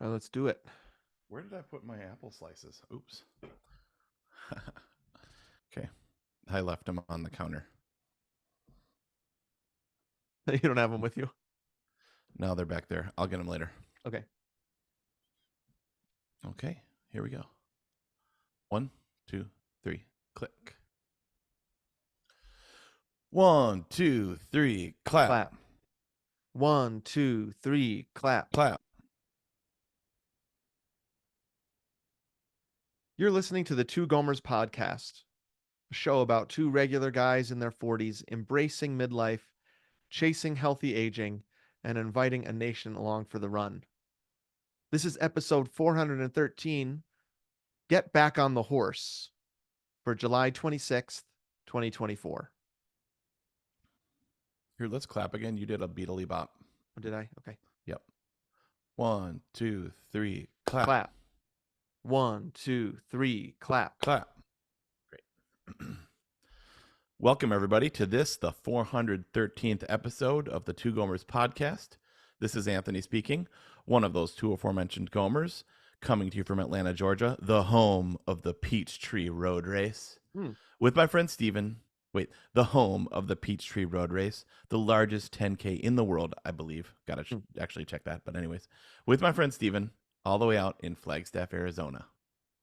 All right, let's do it. Where did I put my apple slices? Oops. Okay. I left them on the counter. You don't have them with you? Now they're back there. I'll get them later. Okay. Okay. Here we go. 1, 2, 3. Click. 1, 2, 3. Clap. Clap. 1, 2, 3, clap. Clap. You're listening to the Two Gomers podcast, a show about two regular guys in their 40s embracing midlife, chasing healthy aging, and inviting a nation along for the run. This is episode 413, Get Back on the Horse, for July 26th, 2024. Here, let's clap again. You did a beatly bop. Or did I? Okay. Yep. 1, 2, 3. Clap. Clap. 1, 2, 3, clap. Clap. Great. Welcome, everybody, to the 413th episode of the Two Gomers podcast. This is Anthony speaking, one of those two aforementioned Gomers, coming to you from Atlanta, Georgia, the home of the Peachtree Road Race, with my friend Steven. The home of the Peachtree Road Race, the largest 10K in the world, I believe. Got to actually check that. But anyways, with my friend Steven, all the way out in Flagstaff, Arizona.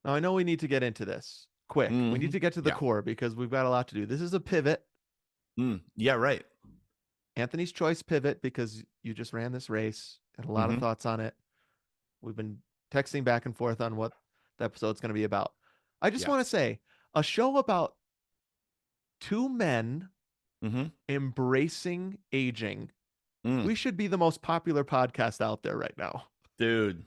Now, I know we need to get into this quick. We need to get to the core because we've got a lot to do. This is a pivot. Yeah, right. Anthony's choice pivot because you just ran this race. Had a lot of thoughts on it. We've been texting back and forth on what the episode's going to be about. I just want to say a show about two men embracing aging. We should be the most popular podcast out there right now. Dude,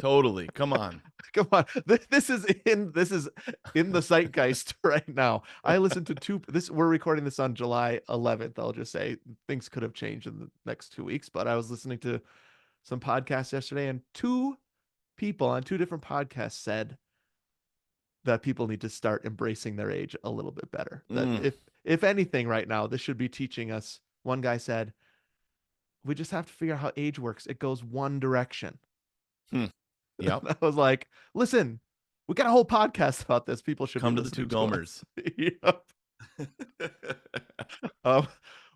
totally. Come on. Come on. This is in the zeitgeist right now. I listened to we're recording this on July 11th. I'll just say things could have changed in the next 2 weeks, but I was listening to some podcasts yesterday and two people on two different podcasts said that people need to start embracing their age a little bit better. That if anything right now, this should be teaching us. One guy said, we just have to figure out how age works. It goes one direction. Yep. I was like, listen, we got a whole podcast about this. People should come to the Two Gomers. Yep.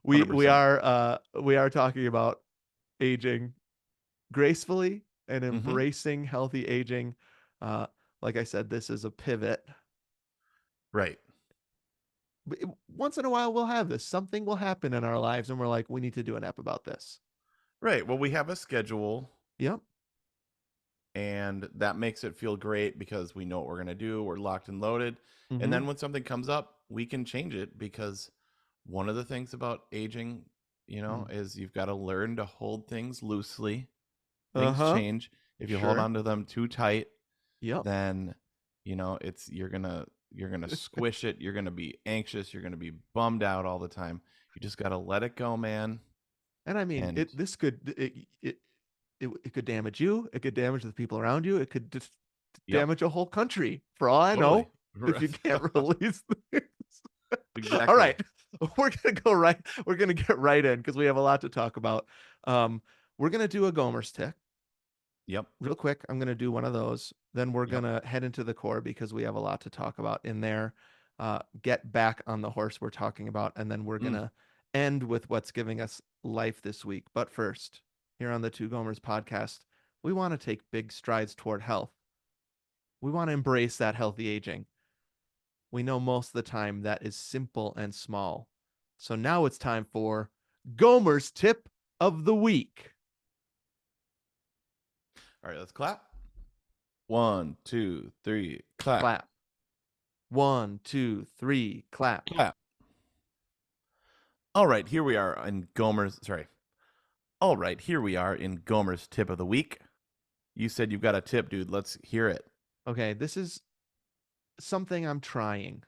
We are talking about aging gracefully and embracing healthy aging. Like I said, this is a pivot. Right. Once in a while, we'll have this. Something will happen in our lives, and we're like, we need to do an app about this. Right. Well, we have a schedule. Yep. And that makes it feel great because we know what we're going to do. We're locked and loaded. And then when something comes up, we can change it because one of the things about aging, is you've got to learn to hold things loosely. Things change. If you hold on to them too tight, then, you're going to squish it. You're going to be anxious. You're going to be bummed out all the time. You just got to let it go, man. And I mean, it could damage you. It could damage the people around you. It could just damage a whole country. For all I know, if you can't release things. Exactly. All right, we're gonna get right in because we have a lot to talk about. We're gonna do a Gomer's tick. Yep. Real quick, I'm gonna do one of those. Then we're gonna head into the core because we have a lot to talk about in there. Get back on the horse we're talking about, and then we're gonna end with what's giving us life this week. But first, here on the Two Gomers podcast, we want to take big strides toward health. We want to embrace that healthy aging. We know most of the time that is simple and small. So now it's time for Gomer's tip of the week. All right, let's clap. 1, 2, 3, clap. Clap. 1, 2, 3, clap. Clap. All right, here we are in Gomer's. All right, here we are in Gomer's tip of the week. You said you've got a tip, dude. Let's hear it. Okay, this is something I'm trying.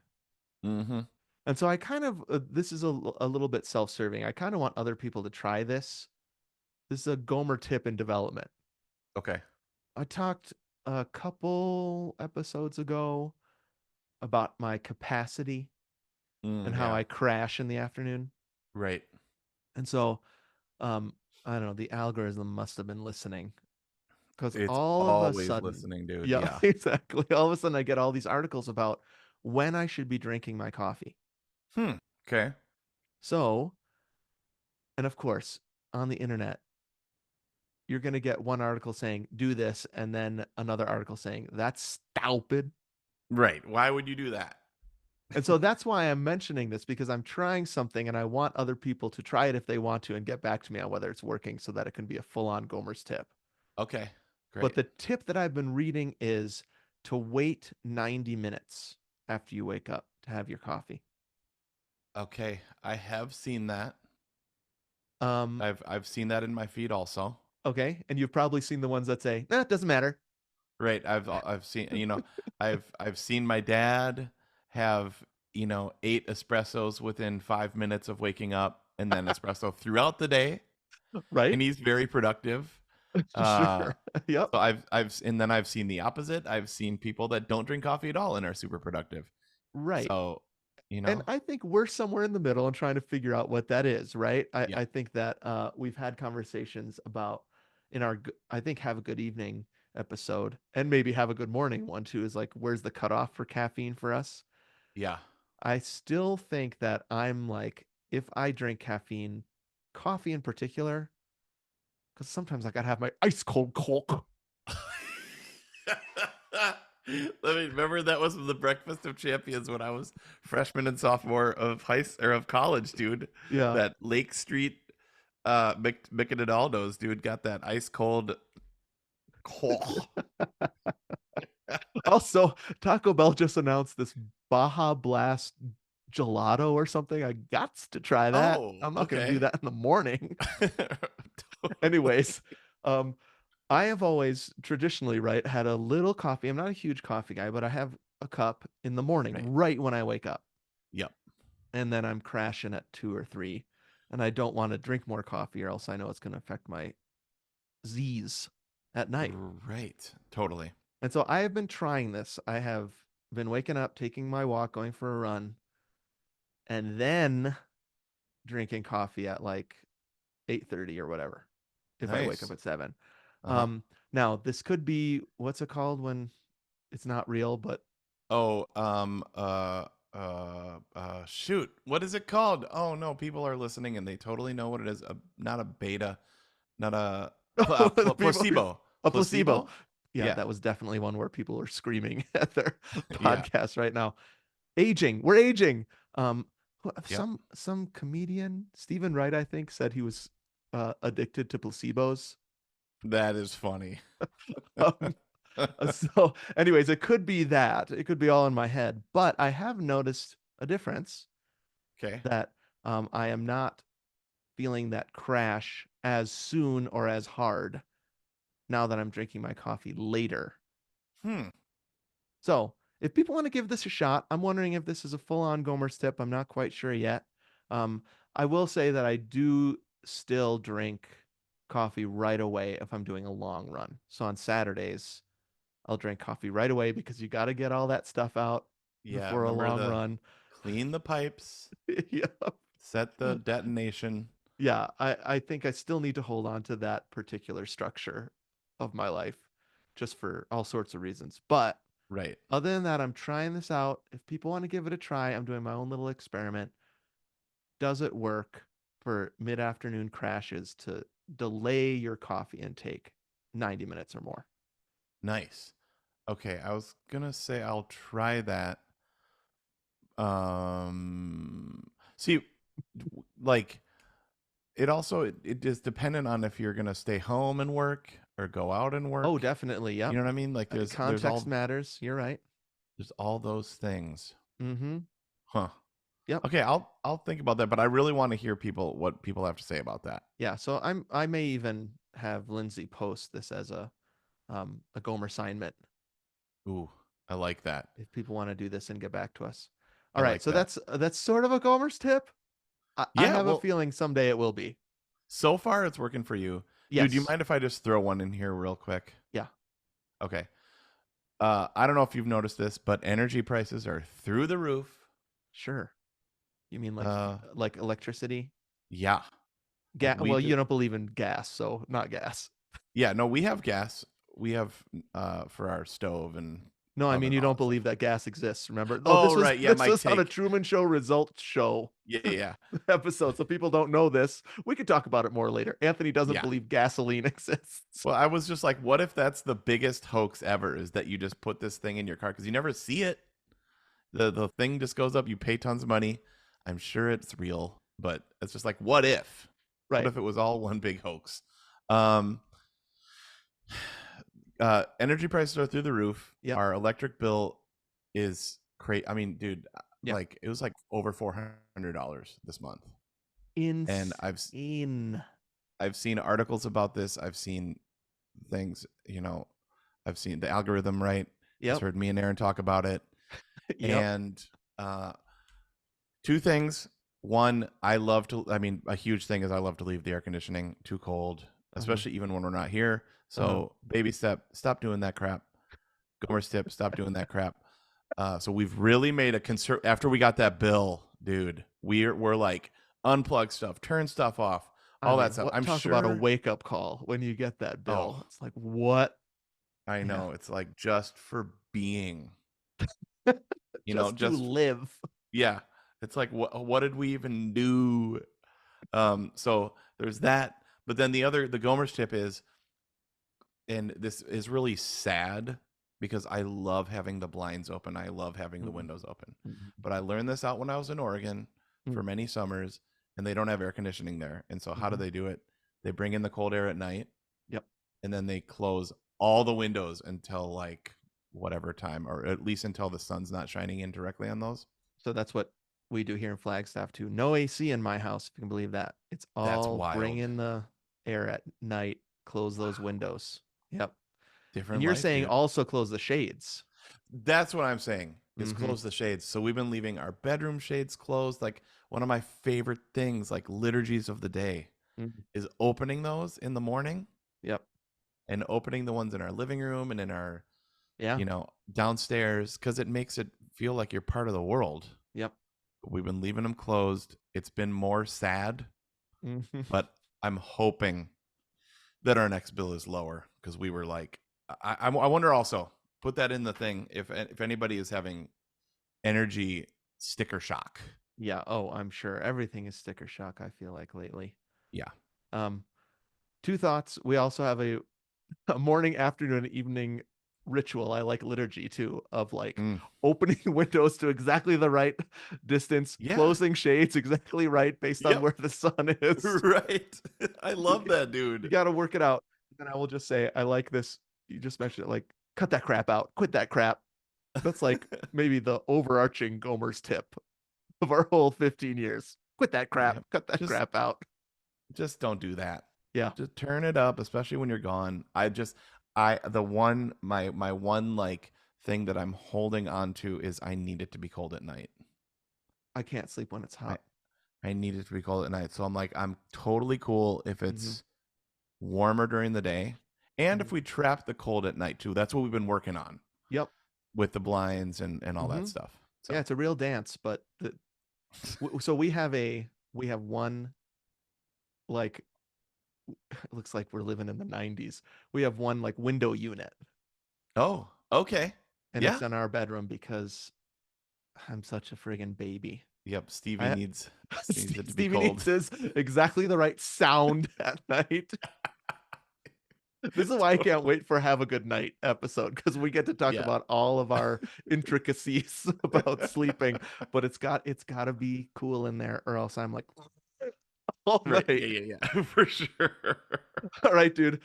And so I kind of, this is a little bit self-serving. I kind of want other people to try this. This is a Gomer tip in development. Okay. I talked a couple episodes ago about my capacity and how I crash in the afternoon. Right. And so, I don't know, the algorithm must have been listening because It's all of a always sudden, listening, dude. yeah, Yeah. exactly. All of a sudden, I get all these articles about when I should be drinking my coffee. Okay. So, and of course, on the internet, you're going to get one article saying, do this, and then another article saying, that's stupid. Right. Why would you do that? And so that's why I'm mentioning this because I'm trying something and I want other people to try it if they want to and get back to me on whether it's working so that it can be a full on Gomer's tip. Okay. But Great. the tip that I've been reading is to wait 90 minutes after you wake up to have your coffee. Okay. I have seen that. Um, I've seen that in my feed also. okay. And you've probably seen the ones that say, nah, it doesn't matter. Right. I've seen, I've seen my dad have, 8 espressos within 5 minutes of waking up, and then espresso throughout the day, Right? and he's very productive. Sure. Yep. So I've seen the opposite. I've seen people that don't drink coffee at all and are super productive. Right. So, And I think we're somewhere in the middle and trying to figure out what that is, right? I, yeah, I think that we've had conversations about in our, I think, Have a Good Evening episode and maybe Have a Good Morning one too is like, where's the cutoff for caffeine for us? yeah. I still think that I'm like, if I drink caffeine, coffee in particular, because sometimes I gotta have my ice cold Coke. Let me remember that was the Breakfast of Champions when I was freshman and sophomore of of college, dude. Yeah. That Lake Street Mick and Adaldo's dude got that ice cold. Also, Taco Bell just announced this Baja Blast gelato or something. I got to try that. Oh, I'm not gonna do okay. that in the morning. Totally. Anyways, um, I have always traditionally, right, had a little coffee. I'm not a huge coffee guy, but I have a cup in the morning, Right. right when I wake up. Yep. And then I'm crashing at 2 or 3. And I don't want to drink more coffee or else I know it's going to affect my Z's at night. Right. Totally. And so I have been trying this. I have been waking up, taking my walk, going for a run, and then drinking coffee at like 8:30 or whatever if I wake up Nice. at 7. Uh-huh. Now this could be what's it called when it's not real, but Oh, shoot. What is it called? Oh no, people are listening and they totally know what it is. Not a beta, not a the people placebo. a placebo. Placebo? Yeah, Yeah. that was definitely one where people are screaming at their Yeah. podcast right now. Aging, we're aging. Um, Yep. some comedian, Stephen Wright, I think, said he was addicted to placebos. That is funny. Um, so, anyways, it could be that. It could be all in my head, but I have noticed a difference Okay. that I am not feeling that crash as soon or as hard now that I'm drinking my coffee later. Hmm. So, if people want to give this a shot, I'm wondering if this is a full-on Gomer's tip. I'm not quite sure yet. Um, I will say that I do still drink coffee right away if I'm doing a long run. So on Saturdays, I'll drink coffee right away because you got to get all that stuff out Yeah. before a Remember long the run. clean the pipes, Yeah. set the detonation. Yeah, I think I still need to hold on to that particular structure of my life just for all sorts of reasons. But Right. other than that, I'm trying this out. If people want to give it a try, I'm doing my own little experiment. Does it work for mid-afternoon crashes to delay your coffee intake 90 minutes or more? Nice. Okay. I was gonna say I'll try that. See, like it also it is dependent on if you're gonna stay home and work or go out and Oh, work. definitely. You Yep. know what I mean? Like Context matters. You're right. there's all those things. Mm-hmm. Huh. Yep. Okay, I'll think about that, but I really want to hear what people have to say about that. Yeah. So I may even have Lindsay post this as a Gomer assignment Ooh, I like that. if people want to do this and get back to us. I All right. like So that. that's sort of a Gomer's tip. I Yeah, have a well, feeling someday it will be. so far it's working for you. Dude, do you Yes. mind if I just throw one in here real quick? Yeah. Okay. I don't know if you've noticed this, but energy prices are through the roof. Sure. You mean Uh, like electricity? yeah. Like Gas? Well, you don't believe in gas, so not gas. yeah, no, we have gas. for our stove and No, I mean oven, you all don't that stuff. believe that gas exists. Remember? No, Oh right, yeah, this my was on a take. Truman Show results show Yeah. episode, so people don't know this. We could talk about it more later. Anthony doesn't Yeah. believe gasoline exists. Well, I was just like, what if that's the biggest hoax ever? Is that you just put this thing in your car because you never see it. The thing just goes up. You pay tons of money. I'm sure it's real, but it's just like, what if? What Right. if it was all one big hoax? Um, energy prices are through the roof. Yep. Our electric bill is crazy. I mean, dude, Yeah. like it was like over $400 this month. And Insane. I've seen articles about this. I've seen things, I've seen the algorithm, right? Yep. I've heard me and Aaron talk about it. Yep. And two things. One, a huge thing is I love to leave the air conditioning too cold, especially even when we're not here. So baby step, stop doing that crap. Gomer's tip, stop doing that crap. So we've really made a concern after we got that bill, dude. We're like unplug stuff, turn stuff off, all that stuff. I'm talk sure about a wake-up call when you get that bill. Oh. It's like, what? I know. It's like just for being, Just to live. Yeah. It's like, what did we even do? So there's that. But then the Gomer's tip is, and this is really sad because I love having the blinds open. I love having the windows open. But I learned this out when I was in Oregon for many summers, and they don't have air conditioning there. And so how do they do it? They bring in the cold air at night. Yep. And then they close all the windows until like whatever time, or at least until the sun's not shining in directly on those. So that's what we do here in Flagstaff too. No AC in my house, if you can believe that. It's all bring in the air at night, close those windows. Yep. Different. And you're saying also close the shades. That's what I'm saying, is close the shades. So we've been leaving our bedroom shades closed. Like one of my favorite things, like liturgies of the day, is opening those in the morning. Yep. And opening the ones in our living room and in our, downstairs, because it makes it feel like you're part of the world. Yep. We've been leaving them closed. It's been more sad, but I'm hoping that our next bill is lower, because we were like, I wonder also, put that in the thing, if anybody is having energy sticker shock. Yeah. Oh, I'm sure everything is sticker shock, I feel like lately. Yeah. Two thoughts. We also have a morning, afternoon, evening ritual. I like liturgy too, of like opening windows to exactly the right distance, closing shades exactly right based on where the sun is. Right. I love that, dude. You got to work it out. And I will just say, I like this. You just mentioned it, like, cut that crap out, quit that crap. That's like maybe the overarching Gomer's tip of our whole 15 years. Quit that crap, cut that crap out. Just don't do that. Yeah. Just turn it up, especially when you're gone. My one like thing that I'm holding on to is I need it to be cold at night. I can't sleep when it's hot. I need it to be cold at night. So I'm like, I'm totally cool if it's warmer during the day. And if we trap the cold at night too. That's what we've been working on. Yep. With the blinds and all that stuff. So. Yeah, it's a real dance. But so we have one, like, it looks like we're living in the 90s. We have one like window unit. Oh, okay. And it's in our bedroom because I'm such a friggin' baby. Yep, Stevie needs it to be Stevie cold. needs his exactly the right sound at night. This is why I can't wait for Have a Good Night episode, because we get to talk about all of our intricacies about sleeping, but it's got to be cool in there, or else I'm like, all right. Yeah, for sure. All right, dude.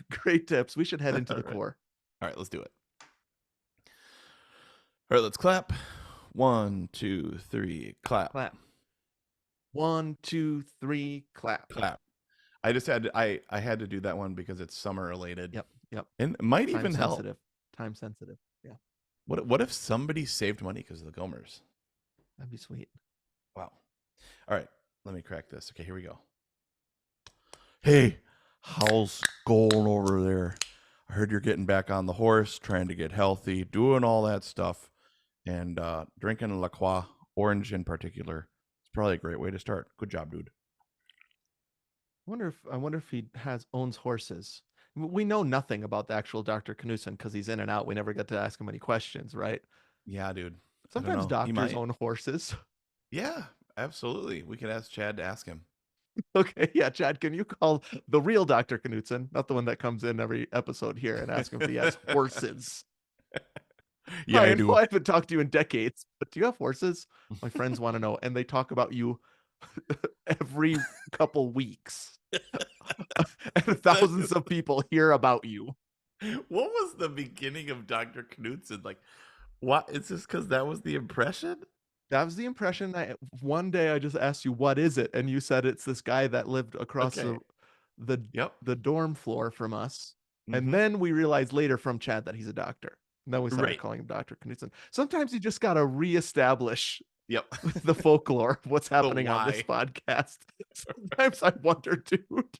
Great tips. We should head into the core. All right, let's do it. All right, let's clap. 1, 2, 3, clap. Clap. 1, 2, 3, clap. Clap. I just had I had to do that one because it's summer related. Yep. And it might Time even sensitive. help. Time sensitive. Yeah. What if somebody saved money because of the Gomers? That'd be sweet. Wow. All right, let me crack this. Okay, here we go. Hey, how's going over there? I heard you're getting back on the horse, trying to get healthy, doing all that stuff, and drinking La Croix, orange in particular. It's probably a great way to start. Good job, dude. I wonder if he owns horses. We know nothing about the actual Dr. Knudsen because he's in and out. We never get to ask him any questions, right? Yeah, dude. I don't Sometimes know. He doctors might. own horses. Yeah, absolutely. We could ask Chad to ask him. Okay, yeah, Chad, can you call the real Dr. Knudsen, not the one that comes in every episode here, and ask him if he has horses? Yeah, Hi, I I know do. I haven't talked to you in decades, but do you have horses? My friends want to know, and they talk about you every couple weeks. And thousands of people hear about you. What was the beginning of Dr. Knudsen? Like, what? It's just because that was the impression? That was the impression. One day I just asked you, "What is it?" And you said it's this guy that lived across Okay. the Yep. the dorm floor from us. And Hmm. then we realized later from Chad that he's a doctor. And then we started Right. calling him Dr. Knudsen. Sometimes you just gotta reestablish Yep. the folklore of what's The happening on this why. podcast. Sometimes I wonder, dude.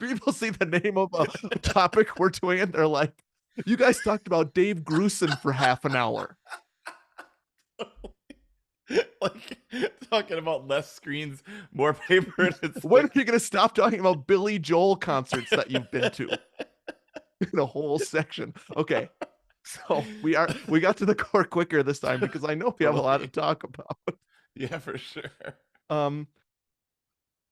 People see the name of a topic we're doing, and they're like, "You guys talked about Dave Grusin for half an hour." Like talking about less screens, more paper, and it's When are like you gonna stop talking about Billy Joel concerts that you've been to? In a whole section. Okay. So we got to the core quicker this time because I know we have a lot to totally. talk about. Yeah, for sure. Um,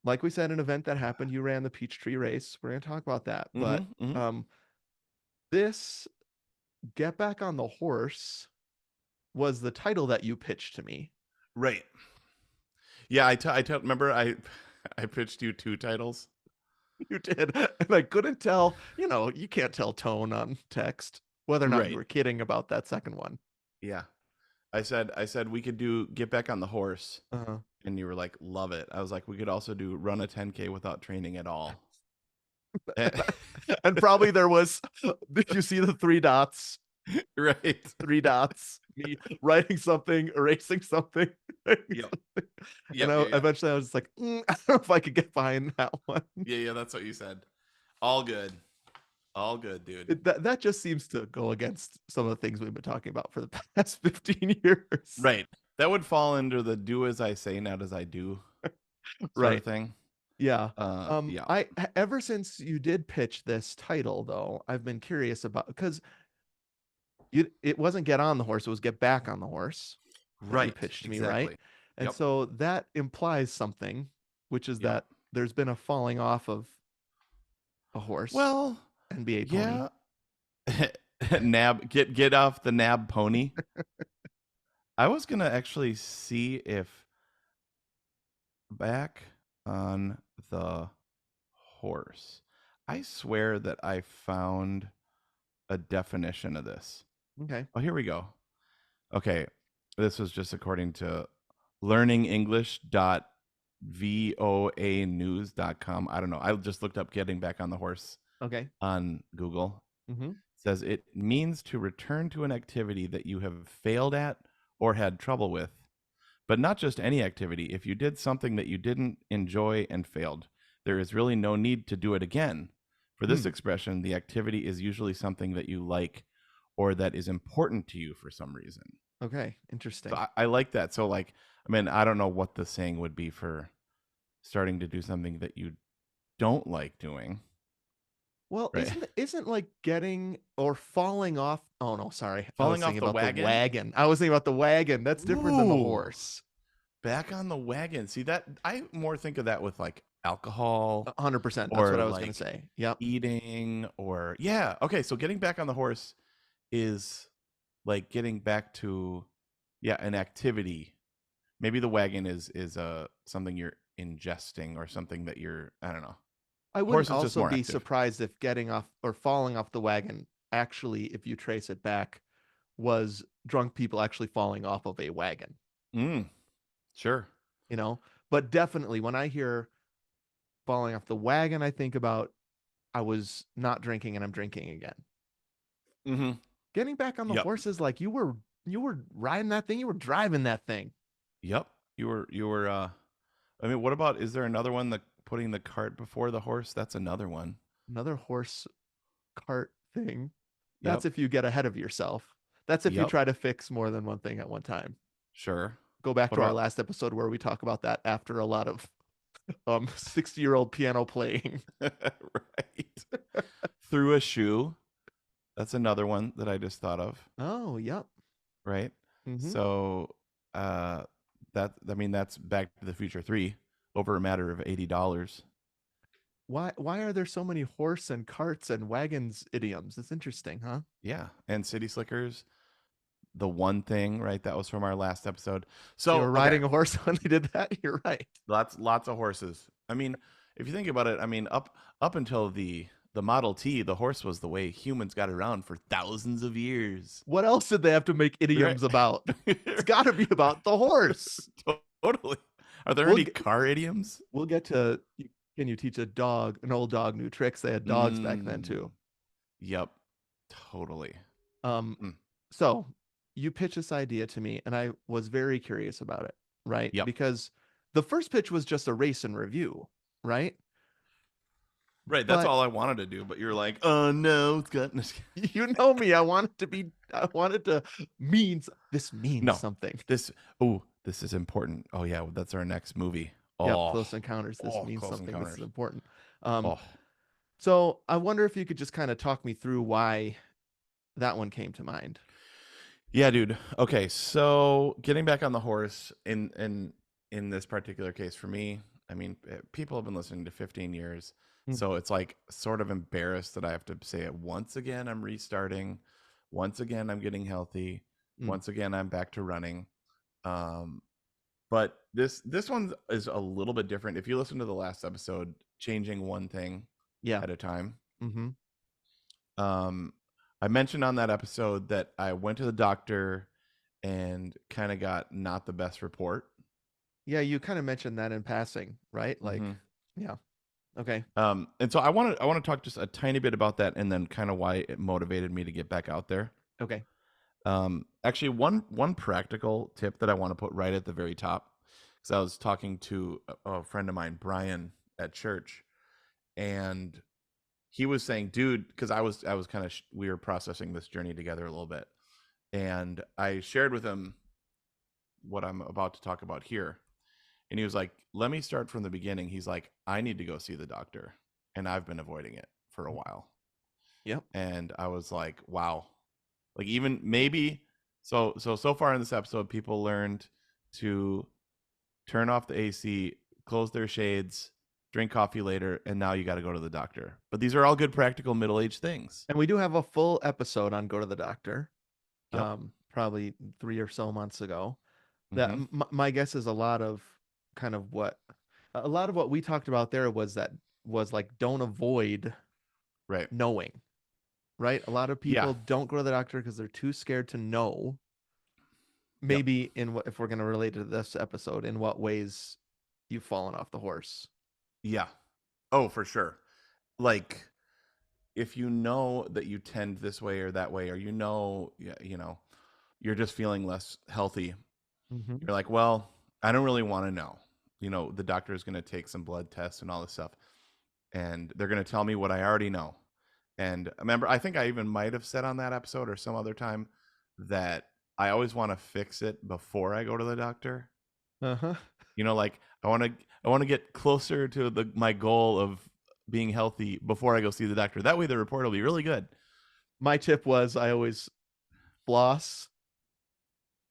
like we said, an event that happened, you ran the Peachtree race. We're gonna talk about that. But Hmm. Hmm. um this Get Back on the Horse was the title that you pitched to me. Right. Yeah, remember I pitched you two titles. You did. And I couldn't tell, you can't tell tone on text, whether or not you Right. were kidding about that second one. Yeah. I said we could do Get Back on the Horse, Uh-huh. and you were like, love it. I was like, we could also do run a 10K without training at all. Eh, And probably there was, did you see the three dots? right. Three dots, me writing something, erasing something. Yep. And Yep. Yeah. Yeah. eventually I was just like, I don't know if I could get behind that one. Yeah. Yeah. That's what you said. All good. All good, dude. That just seems to go against some of the things we've been talking about for the past 15 years. Right. That would fall under the do as I say, not as I do sort Right. of thing. Yeah. Yeah. Ever since you did pitch this title, though, I've been curious about, because it wasn't Get On the Horse, it was Get Back on the Horse that you Right. pitched to me, right? Exactly. And Yep. so that implies something, which is Yep. that there's been a falling off of a horse, Well, NBA pony. yeah. Nab, get off the nab pony. I was gonna actually see if Back on the Horse. I swear that I found a definition of this. Okay. Oh, here we go. Okay, this was just according to learningenglish.voanews.com. I don't know. I just looked up Getting Back on the Horse Okay. on Google. Mm-hmm. Says it means to return to an activity that you have failed at or had trouble with, but not just any activity. If you did something that you didn't enjoy and failed, there is really no need to do it again. For this expression, the activity is usually something that you like or that is important to you for some reason. Okay. Interesting. So I like that. So, like, I mean, I don't know what the saying would be for starting to do something that you don't like doing. Well, Right. isn't like getting or falling off? Oh no, sorry. I was Falling off thinking the about the wagon? wagon. I was thinking about the wagon. That's different than the Ooh. horse. Back on the wagon. See that I more think of that with like alcohol 100%. That's or what I was gonna like say. Yep. eating or yeah. Okay, so getting back on the horse is like getting back to an activity. Maybe the wagon is something you're ingesting or something that you're I don't know. I Horse wouldn't is just also more be active. surprised if getting off or falling off the wagon actually, if you trace it back, was drunk people actually falling off of a wagon, Sure. But definitely when I hear falling off the wagon, I think about I was not drinking and I'm drinking again. Mm-hmm. Getting back on the Yep. horses, like you were riding that thing, you were driving that thing. Yep. You were I mean, what about is there another one that putting the cart before the horse? That's another one. Another horse cart thing. Yep. That's if you get ahead of yourself. That's if you Yep. try to fix more than one thing at one time. Sure. Go back What to our about- last episode where we talk about that after a lot of 60-year-old piano playing. Right. through a shoe. That's another one that I just thought of, Oh, yep. right? Hmm. So that's Back to the Future 3 over a matter of $80. Why are there so many horse and carts and wagons idioms? It's interesting, huh? Yeah, and City Slickers, the one thing, right? That was from our last episode. They So were okay, riding a horse when they did that. You're right. lots of horses. I mean, if you think about it, I mean, up until the Model T, the horse was the way humans got around for thousands of years. What else did they have to make Right. idioms about? It's got to be about the horse. Totally. Are there We'll any get, car idioms? we'll get to can you teach an old dog new tricks? They had dogs back then Mm, too. yep. Totally. Um, Mm, so you pitched this idea to me, and I was very curious about it, right? yep. Because the first pitch was just a race and review, right? Right. That's But all I wanted to do. But you're like, oh no, it's got you know me, I wanted to this means no. something. This is important. Oh yeah, that's our next movie. Yep, Oh, Close Encounters. This means Close something. This is Encounters. important. Um, Oh, so I wonder if you could just kind of talk me through why that one came to mind. yeah, dude. Okay, so getting back on the horse in this particular case for me, I mean, people have been listening to 15 years, Mm. so it's like sort of embarrassed that I have to say it once again. I'm restarting. Once again, I'm getting healthy. Mm. Once again, I'm back to running. Um, but this one is a little bit different. If you listen to the last episode, changing one thing Yeah. at a time. Mm-hmm. I mentioned on that episode that I went to the doctor and kind of got not the best report. Yeah, you kind of mentioned that in passing, right? Like, Mhm. yeah. Okay. And so I want to talk just a tiny bit about that, and then kind of why it motivated me to get back out there. Okay. Actually, one practical tip that I want to put right at the very top, because I was talking to a friend of mine, Brian, at church, and he was saying, dude, because I was kind of we were processing this journey together a little bit, and I shared with him what I'm about to talk about here, and he was like, let me start from the beginning. He's like, I need to go see the doctor, and I've been avoiding it for a while. Yep. And I was like, wow, like even maybe so far in this episode, people learned to turn off the AC, close their shades, drink coffee later, and now you got to go to the doctor. But these are all good practical middle-aged things. And we do have a full episode on Go to the Doctor. Yep. Probably 3 or so months ago. That Mm-hmm. my guess is a lot of what we talked about there was like don't avoid Right. knowing, right? A lot of Yeah. people don't go to the doctor because they're too scared to know. Yep. Maybe if we're going to relate to this episode, in what ways you've fallen off the horse. Yeah. Oh, for sure. Like if you know that you tend this way or that way, or you're just feeling less healthy, Mm-hmm. you're like, well, I don't really want to know. The doctor is going to take some blood tests and all this stuff, and they're going to tell me what I already know. And remember, I think I even might have said on that episode or some other time that I always want to fix it before I go to the doctor. Uh-huh. Like I want to get closer to my goal of being healthy before I go see the doctor. That way the report will be really good. My tip was I always floss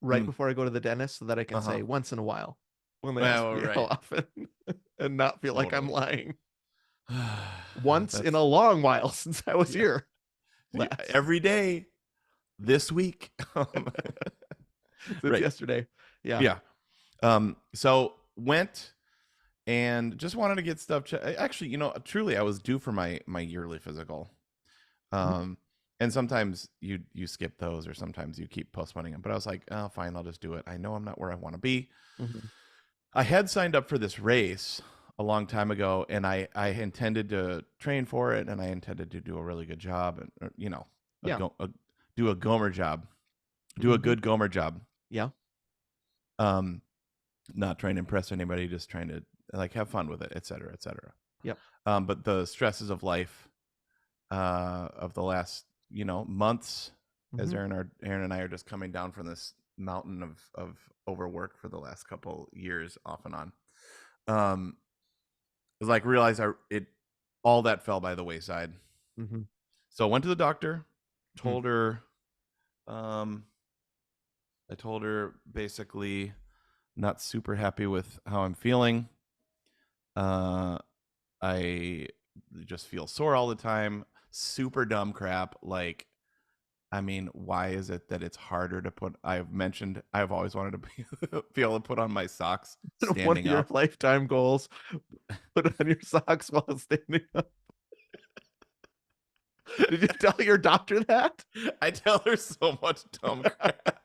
right Mm. before I go to the dentist so that I can say once in a while when they ask me how often and not feel like I'm lying. Once in a long while since I was here. Every day this week. Since yesterday. Yeah. Yeah. So went and just wanted to get stuff actually, truly I was due for my yearly physical. And sometimes you skip those, or sometimes you keep postponing them, but I was like, oh fine, I'll just do it. I know I'm not where I want to be. Mm-hmm. I had signed up for this race a long time ago, and I intended to train for it, and I intended to do a really good job, and do a Gomer job, do a good Gomer job. Yeah. Not trying to impress anybody, just trying to like have fun with it, et cetera, et cetera. Yep. But the stresses of life, of the last, months, as Aaron and I are just coming down from this mountain of overwork for the last couple years off and on. Was like realize all that fell by the wayside. Mm-hmm. So I went to the doctor, Mhm. told her, I told her basically not super happy with how I'm feeling. I just feel sore all the time. Super dumb crap. Like, I mean, why is it that it's harder to put? I've mentioned I've always wanted to be able to put on my socks One of standing your up. lifetime goals, put on your socks while standing up. Did you tell your doctor that? I tell her so much dumb crap.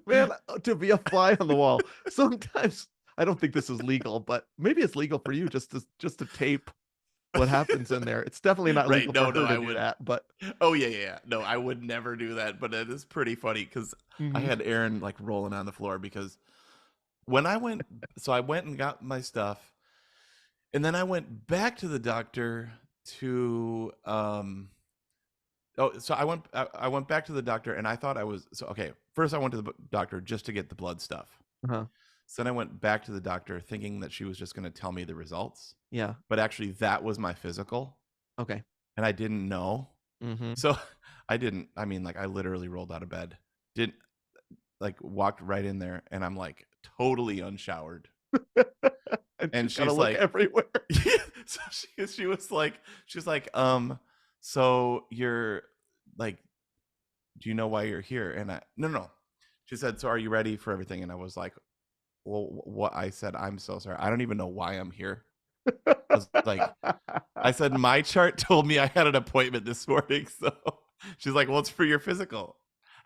Man, to be a fly on the wall. Sometimes I don't think this is legal, but maybe it's legal for you just to tape what happens in there. It's definitely not Right? legal for No, her to I do would. that, but Oh yeah. No, I would never do that. But it is pretty funny because I mhm. had Aaron like rolling on the floor because when I went, so I went and got my stuff, and then I went back to the doctor to so I went back to the doctor and I thought I was so okay. First I went to the doctor just to get the blood stuff. Uh-huh. So then I went back to the doctor thinking that she was just going to tell me the results, Yeah. but actually that was my physical Okay. and I didn't know. Mhm. So I didn't, I mean, like I literally rolled out of bed, didn't like walked right in there and I'm like totally unshowered. And And she's gotta she's look like, everywhere. so she was like, she's like, so you're like, do you know why you're here? And I, no. She said, so are you ready for everything? And I was like, well, what? I said, I'm so sorry. I don't even know why I'm here. I was like, I said, my chart told me I had an appointment this morning. So she's like, well, it's for your physical.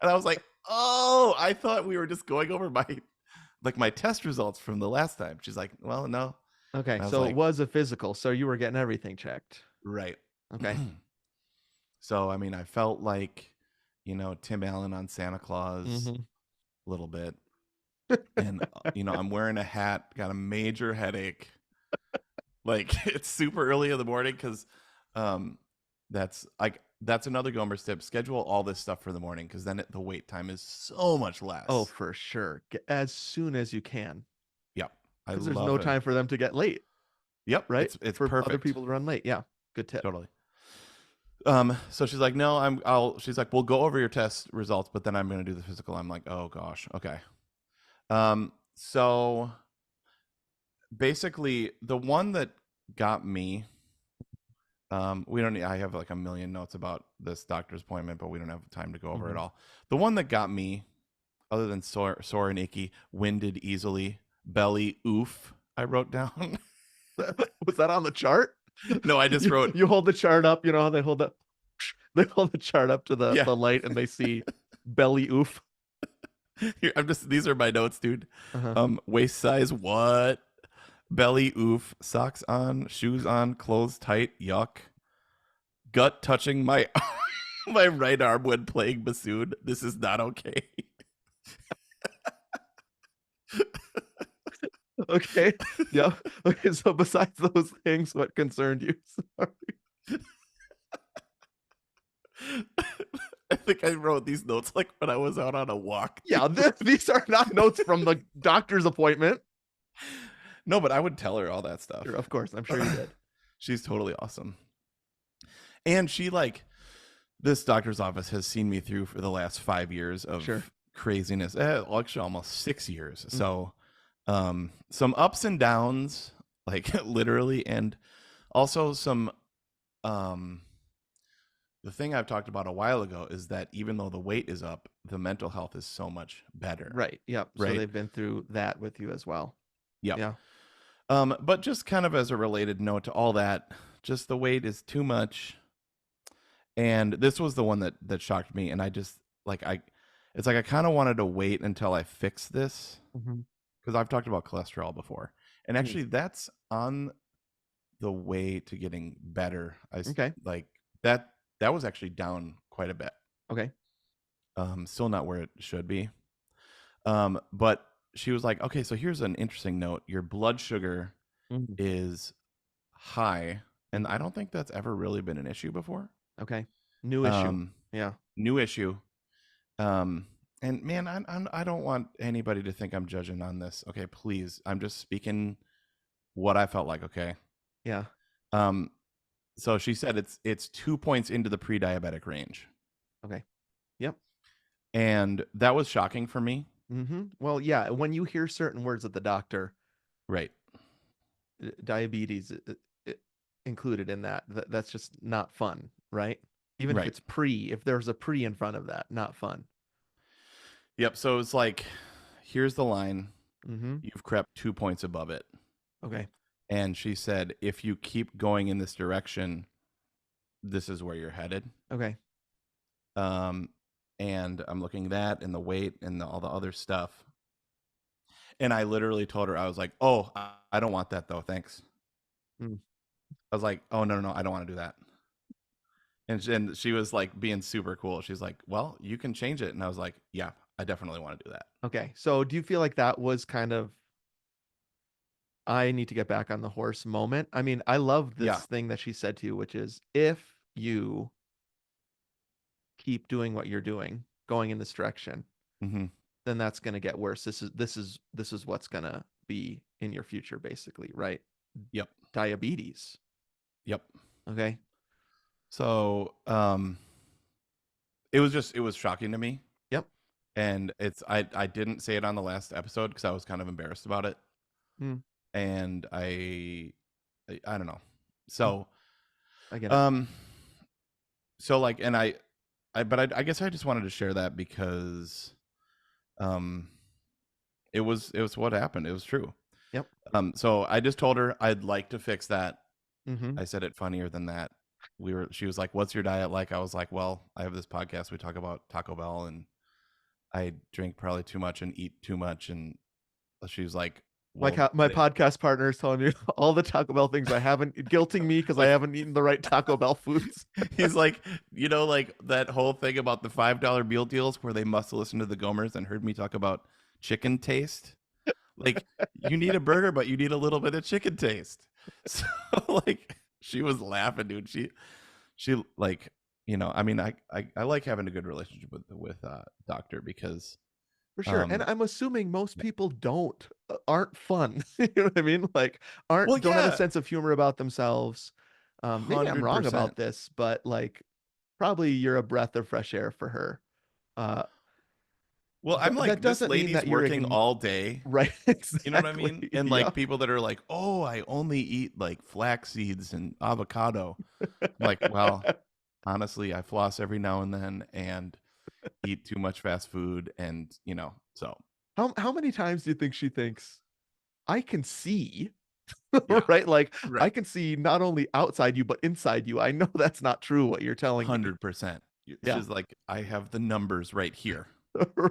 And I was like, oh, I thought we were just going over my test results from the last time. She's like, well, no. Okay, And I was so it like, was a physical, so you were getting everything checked. right. Okay. So, I mean, I felt like, Tim Allen on Santa Claus Mhm. a little bit. And, I'm wearing a hat, got a major headache. Like, it's super early in the morning because um, that's another Gomer's tip. Schedule all this stuff for the morning because then the wait time is so much Oh, less. for sure. As soon as you can, Yep. I because there's love no it. time for them to get late, Yep. right? It's For other perfect. people to run late. Yeah. Good tip. Totally. So she's like, no, she's like, we'll go over your test results, but then I'm going to do the physical. I'm like, oh gosh. Okay. So basically the one that got me, I have like a million notes about this doctor's appointment, but we don't have time to go over it Mhm. all. The one that got me, other than sore and icky, winded easily, belly oof, I wrote down. Was that on the chart? No, I just You, wrote, you hold the chart up, you know how they hold the they hold the chart up to the yeah. light and they see belly oof. Here, these are my notes, dude. Uh-huh. Waist size, what? Belly, oof. Socks on, shoes on, clothes tight, yuck. Gut touching my my right arm when playing bassoon. This is not okay. Okay. Yeah. Okay, so besides those things, what concerned you? Sorry. I think I wrote these notes like when I was out on a walk. Yeah, these are not notes from the doctor's appointment. No, but I would tell her all that stuff. Sure, of course, I'm sure you did. She's totally awesome. And she this doctor's office has seen me through for the last 5 years of Sure. craziness. Actually almost 6 years. Mm. So some ups and downs, like literally, and also some the thing I've talked about a while ago is that even though the weight is up, the mental health is so much better. Right. Yep. So Right. they've been through that with you as well. Yep. Yeah. But just kind of as a related note to all that, just the weight is too much. And this was the one that shocked me. And I just it's like I kind of wanted to wait until I fix this Mhm. because I've talked about cholesterol before. And Mm. actually, that's on the way to getting better. Okay. Like that was actually down quite a bit. Okay. Still not where it should be. But she was like, okay, so here's an interesting note. Your blood sugar Mhm. is high, and I don't think that's ever really been an issue before. Okay. New issue. Um, Yeah. New issue. And man, I don't want anybody to think I'm judging on this. Okay, please. I'm just speaking what I felt like. Okay. Yeah. Um, So she said it's 2 points into the pre-diabetic range. Okay. Yep. And that was shocking for me. Well, yeah, when you hear certain words of the doctor, Right. diabetes included in that, that's just not fun, right? Even if Right. it's if there's a pre in front of that, not fun. Yep. So it's like, here's the line. Mm-hmm. You've crept 2 points above it. Okay. And she said, if you keep going in this direction, this is where you're headed. Okay. And I'm looking at that and the weight and all the other stuff. And I literally told her, I was like, oh, I don't want that though. Thanks. Mm. I was like, oh, no, I don't want to do that. And she was like being super cool. She's like, well, you can change it. And I was like, yeah, I definitely want to do that. Okay. So do you feel like that was kind of I need to get back on the horse moment? I mean, I love this Yeah. thing that she said to you, which is if you keep doing what you're doing, going in this direction, Mm-hmm. then that's going to get worse. This is what's going to be in your future, basically, right? Yep. Diabetes. Yep. Okay. So it was shocking to me. Yep. And I didn't say it on the last episode because I was kind of embarrassed about it. Mm. And I don't know. So I get it. So like, and I guess I just wanted to share that because it was what happened. It was true. Yep. So I just told her I'd like to fix that. Mm-hmm. I said it funnier than that. She was like, what's your diet like? I was like, well, I have this podcast. We talk about Taco Bell and I drink probably too much and eat too much. And she was like, well, My podcast partner is telling me all the Taco Bell things I haven't, guilting me because I haven't eaten the right Taco Bell foods. He's like, like that whole thing about the $5 meal deals where they must have listened to the Gomers and heard me talk about chicken taste. Like, you need a burger, but you need a little bit of chicken taste. So like, she was laughing, dude. She like, I mean, I like having a good relationship with doctor because For sure. And I'm assuming most people aren't fun. You know what I mean? Like don't have a sense of humor about themselves. Maybe I'm wrong 100%. about this, but like probably you're a breath of fresh air for her. Well, I'm like, that this doesn't mean lady's that you're working all day. Right. Exactly. You know what I mean? And like people that are like, oh, I only eat like flax seeds and avocado. I'm like, well, honestly, I floss every now and then and eat too much fast food. And, so. How many times do you think she thinks I can see? Yeah. Right? Like Right. I can see not only outside you, but inside you. I know that's not true what you're telling me. 100%. Yeah. She's like, I have the numbers right here.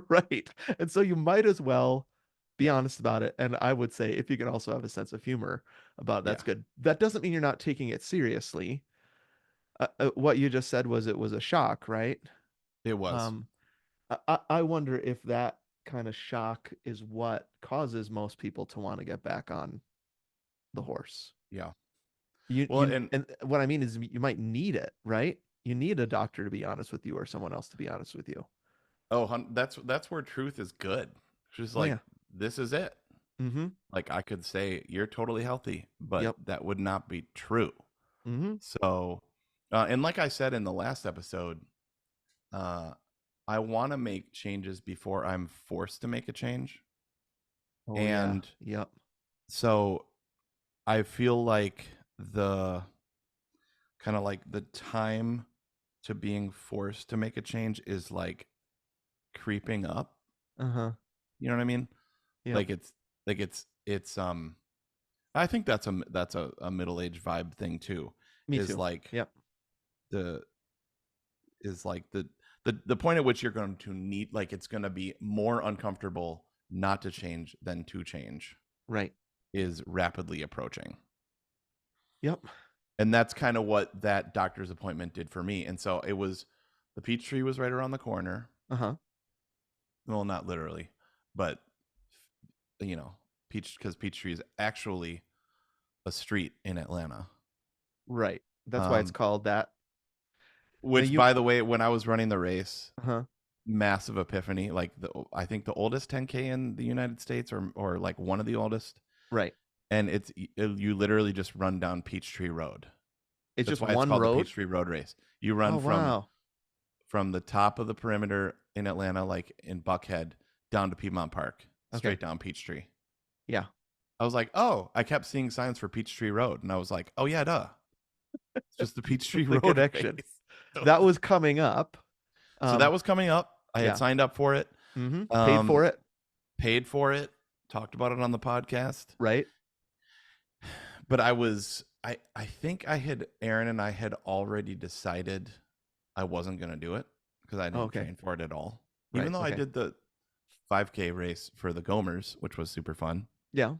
Right. And so you might as well be honest about it. And I would say if you can also have a sense of humor about it, that's good. That doesn't mean you're not taking it seriously. What you just said was it was a shock, right? It was. I wonder if that kind of shock is what causes most people to want to get back on the horse. Yeah. And what I mean is you might need it, right? You need a doctor to be honest with you or someone else to be honest with you. Oh, that's where truth is good. She's like, this is it. Mm-hmm. Like I could say you're totally healthy, but that would not be true. Mm-hmm. So, and like I said in the last episode, I want to make changes before I'm forced to make a change. Oh, and yep. So I feel like the kind of like the time to being forced to make a change is like creeping up. Uh-huh. You know what I mean? Yeah. Like it's I think that's a middle-aged vibe thing too. Me is too. Like yep. The point at which you're going to need, like, it's going to be more uncomfortable not to change than to change. Right. Is rapidly approaching. Yep. And that's kind of what that doctor's appointment did for me. And so it was, the Peachtree was right around the corner. Uh-huh. Well, not literally, but because Peachtree is actually a street in Atlanta. Right. That's why it's called that. Which, by the way, when I was running the race, uh-huh, massive epiphany. Like I think the oldest 10K in the United States, or like one of the oldest. Right. And you literally just run down Peachtree Road. It's That's just why it's one called the road. Peachtree Road Race. You Oh run wow. from the top of the perimeter in Atlanta, like in Buckhead, down to Piedmont Park, Okay. straight down Peachtree. Yeah. I was like, oh, I kept seeing signs for Peachtree Road, and I was like, oh yeah, duh, it's just the Peachtree The Road connection. Race. That was coming up. So that was coming up. I had Yeah. signed up for it, Paid for it, paid for it, talked about it on the podcast, right? but I think Aaron and I had already decided I wasn't going to do it because I Oh, didn't okay. train for it at all. Right. Even though I Okay. did the 5K race for the Gomers, which was super fun. Yeah.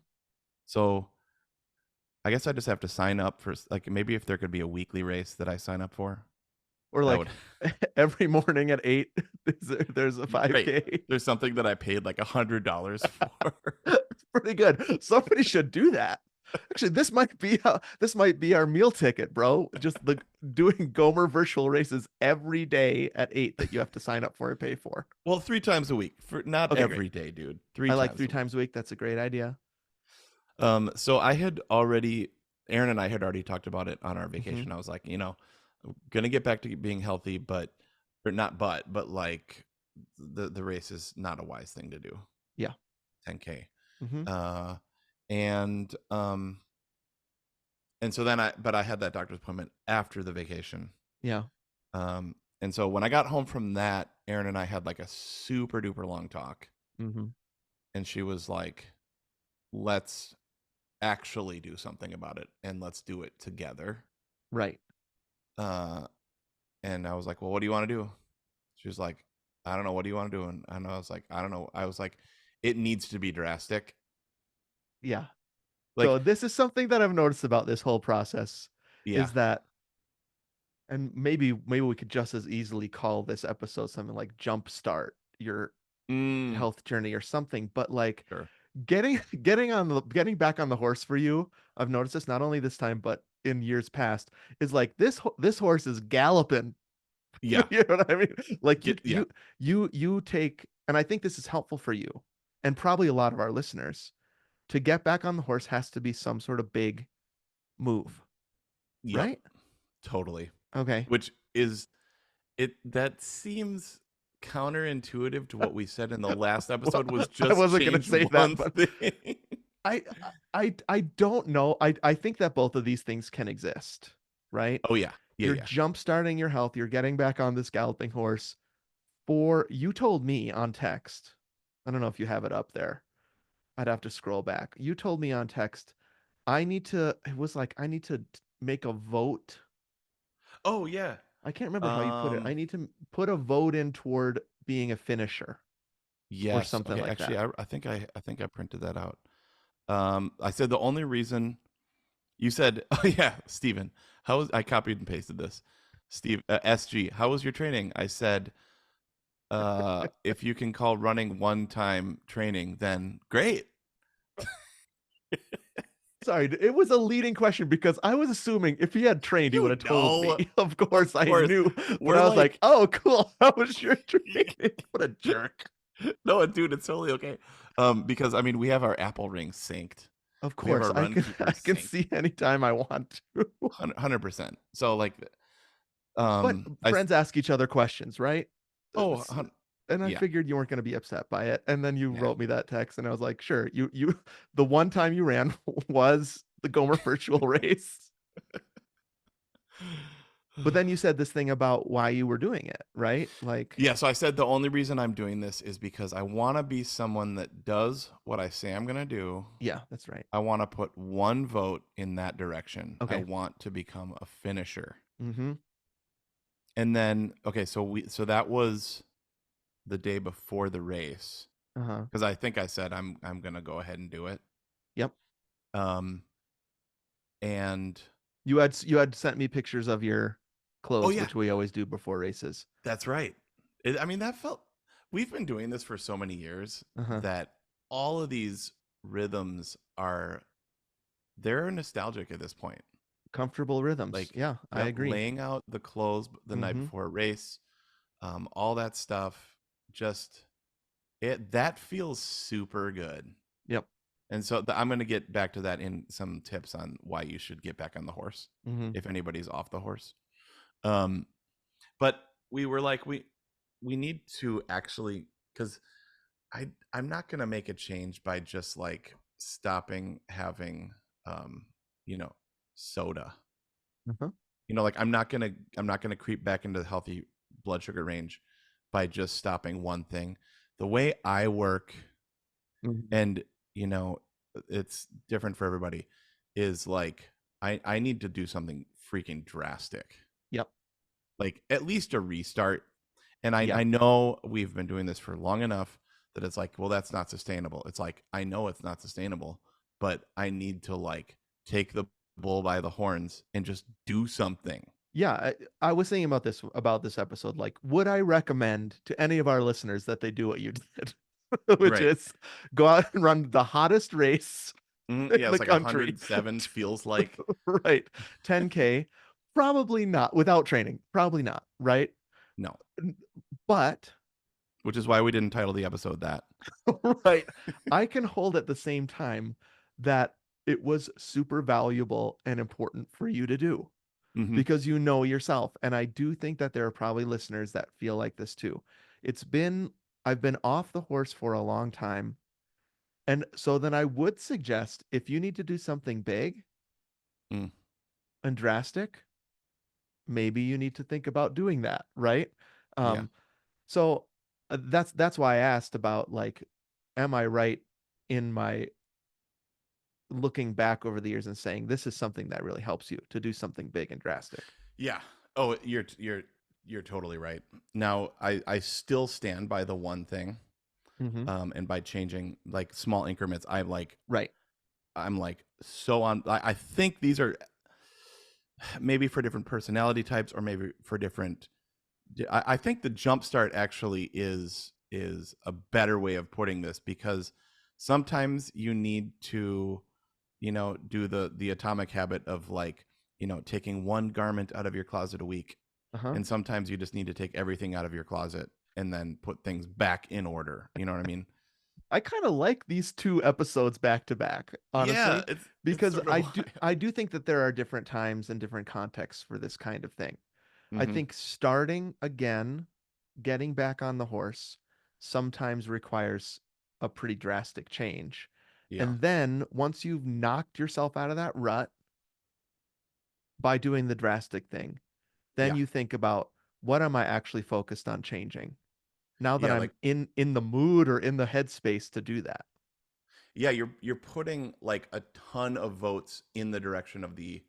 So I guess I just have to sign up for, like, maybe if there could be a weekly race that I sign up for. Or That like every morning at 8, there's a Right. 5K. There's something that I paid like $100 for. It's pretty good. Somebody should do that. Actually, this might be our meal ticket, bro. Just the doing Gomer virtual races every day at 8 that you have to sign up for and pay for. Well, 3 times a week, for not Okay, every day, dude. 3 I times. like 3 times a week. That's a great idea. So Aaron and I had already talked about it on our vacation. I was like, I'm gonna get back to being healthy, but like the race is not a wise thing to do. Yeah. 10K. Mm-hmm. And so then I had that doctor's appointment after the vacation. Yeah. And so when I got home from that, Aaron and I had like a super duper long talk. Mm-hmm. And she was like, let's actually do something about it and let's do it together. Right. And I was like, well, what do you want to do? She was like, I don't know. What do you want to do? And I was like, I don't know. I was like, it needs to be drastic. Yeah. Like, so this is something that I've noticed about this whole process yeah. is that, and maybe we could just as easily call this episode something like jumpstart your health journey or something, but like Sure. getting back on the horse for you, I've noticed this not only this time but in years past, is like this horse is galloping. Yeah. You know what I mean? Like Yeah. you take, and I think this is helpful for you and probably a lot of our listeners. To get back on the horse has to be some sort of big move. Yep. Right? Totally. Okay. Which is that seems counterintuitive to what we said in the last episode. Was just I wasn't going to say that, but I don't know. I think that both of these things can exist, right? Oh yeah. You're jump starting your health. You're getting back on this galloping horse. You told me on text. I don't know if you have it up there. I'd have to scroll back. You told me on text, I need to make a vote. Oh yeah. I can't remember how you put it. I need to put a vote in toward being a finisher. Yes. Or something like actually, that. I think I printed that out. I said the only reason you said, oh yeah, Steven, I copied and pasted this. Steve, SG, how was your training? I said, if you can call running one-time training, then great. Sorry, it was a leading question because I was assuming if he had trained, he would have told me. Of course, I knew. But I was like, oh, cool. How was your training? What a jerk. No, dude, it's totally okay. Because I mean, we have our Apple Ring synced. Of course, I can see anytime I want to. 100%. So like, but friends ask each other questions, right? Oh, and I figured you weren't going to be upset by it. And then you wrote me that text, and I was like, sure. You the one time you ran was the Gomer virtual race. But then you said this thing about why you were doing it, right? Like, yeah. So I said the only reason I'm doing this is because I want to be someone that does what I say I'm going to do. Yeah, that's right. I want to put one vote in that direction. Okay. I want to become a finisher. Mm-hmm. And then, okay, so that was the day before the race. Because I think I said I'm going to go ahead and do it. Yep. And you had sent me pictures of your clothes, yeah. which we always do before races. That's right. We've been doing this for so many years that all of these rhythms they're nostalgic at this point. Comfortable rhythms. Like, yeah, I agree. Laying out the clothes the night before a race, all that stuff, that feels super good. Yep. And so I'm going to get back to that in some tips on why you should get back on the horse Mm-hmm. if anybody's off the horse. But we were like, we need to actually, because I'm not going to make a change by just like stopping having, you know, soda. Uh-huh. You know, like I'm not gonna creep back into the healthy blood sugar range by just stopping one thing. The way I work, Mhm. and you know, it's different for everybody, is like I need to do something freaking drastic. Yep. Like at least a restart. And Yeah. I know we've been doing this for long enough that it's like, well, that's not sustainable. It's like I know it's not sustainable, but I need to like take the bull by the horns and just do something. Yeah, I was thinking about this episode. Like, would I recommend to any of our listeners that they do what you did, which Right. is go out and run the hottest race in Yeah, the it's like country, 107 feels like. right? 10K, probably not without training, probably not, right? No, But which is why we didn't title the episode that. right, I can hold at the same time that it was super valuable and important for you to do. Mm-hmm. Because you know yourself. And I do think that there are probably listeners that feel like this too. I've been off the horse for a long time. And so then I would suggest if you need to do something big Mm. and drastic, maybe you need to think about doing that, right? Yeah. So that's why I asked about like, am I right in my looking back over the years and saying this is something that really helps you to do something big and drastic? Yeah. Oh, you're totally right. Now, I still stand by the one thing, Mm-hmm. and by changing like small increments, Right. I'm like so on. I think these are maybe for different personality types, or maybe for different. I think the jump start actually is a better way of putting this, because sometimes you need to, you know, do the atomic habit of like, you know, taking one garment out of your closet a week. Uh-huh. And sometimes you just need to take everything out of your closet and then put things back in order. You know what I mean? I kind of like these two episodes back to back, Yeah, honestly, it's because sort of wild. I do think that there are different times and different contexts for this kind of thing. I Mm-hmm. think starting again, getting back on the horse sometimes requires a pretty drastic change. Yeah. And then once you've knocked yourself out of that rut by doing the drastic thing, then Yeah. you think about what am I actually focused on changing? Now that Yeah, I'm like in the mood or in the headspace to do that. yeah, you're putting like a ton of votes in the direction of the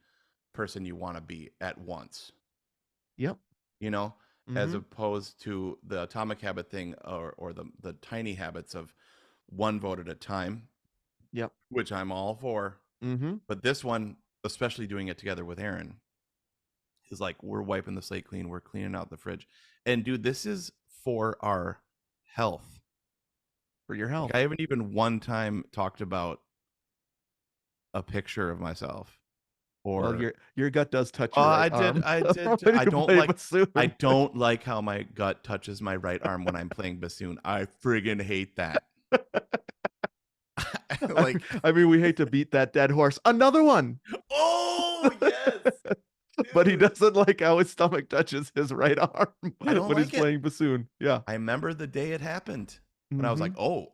person you want to be at once, Yep. you know, as Mm-hmm. opposed to the atomic habit thing, or the tiny habits of one vote at a time, Yep. which I'm all for. Mm-hmm. But this one, especially doing it together with Aaron, is like we're wiping the slate clean, we're cleaning out the fridge. And dude, this is for our health. For your Like health. I haven't even one time talked about a picture of myself, Well, or your gut does touch your right I did. arm I did. when I you don't play like. I bassoon. don't like how my gut touches my right arm when I'm playing bassoon. I friggin' hate that. Like, I mean, we hate to beat that dead horse. Another one. oh yes, But he dude. doesn't like how his stomach touches his right arm I don't when he's like it. playing bassoon. Yeah. I remember the day it happened when I was Mm-hmm. like,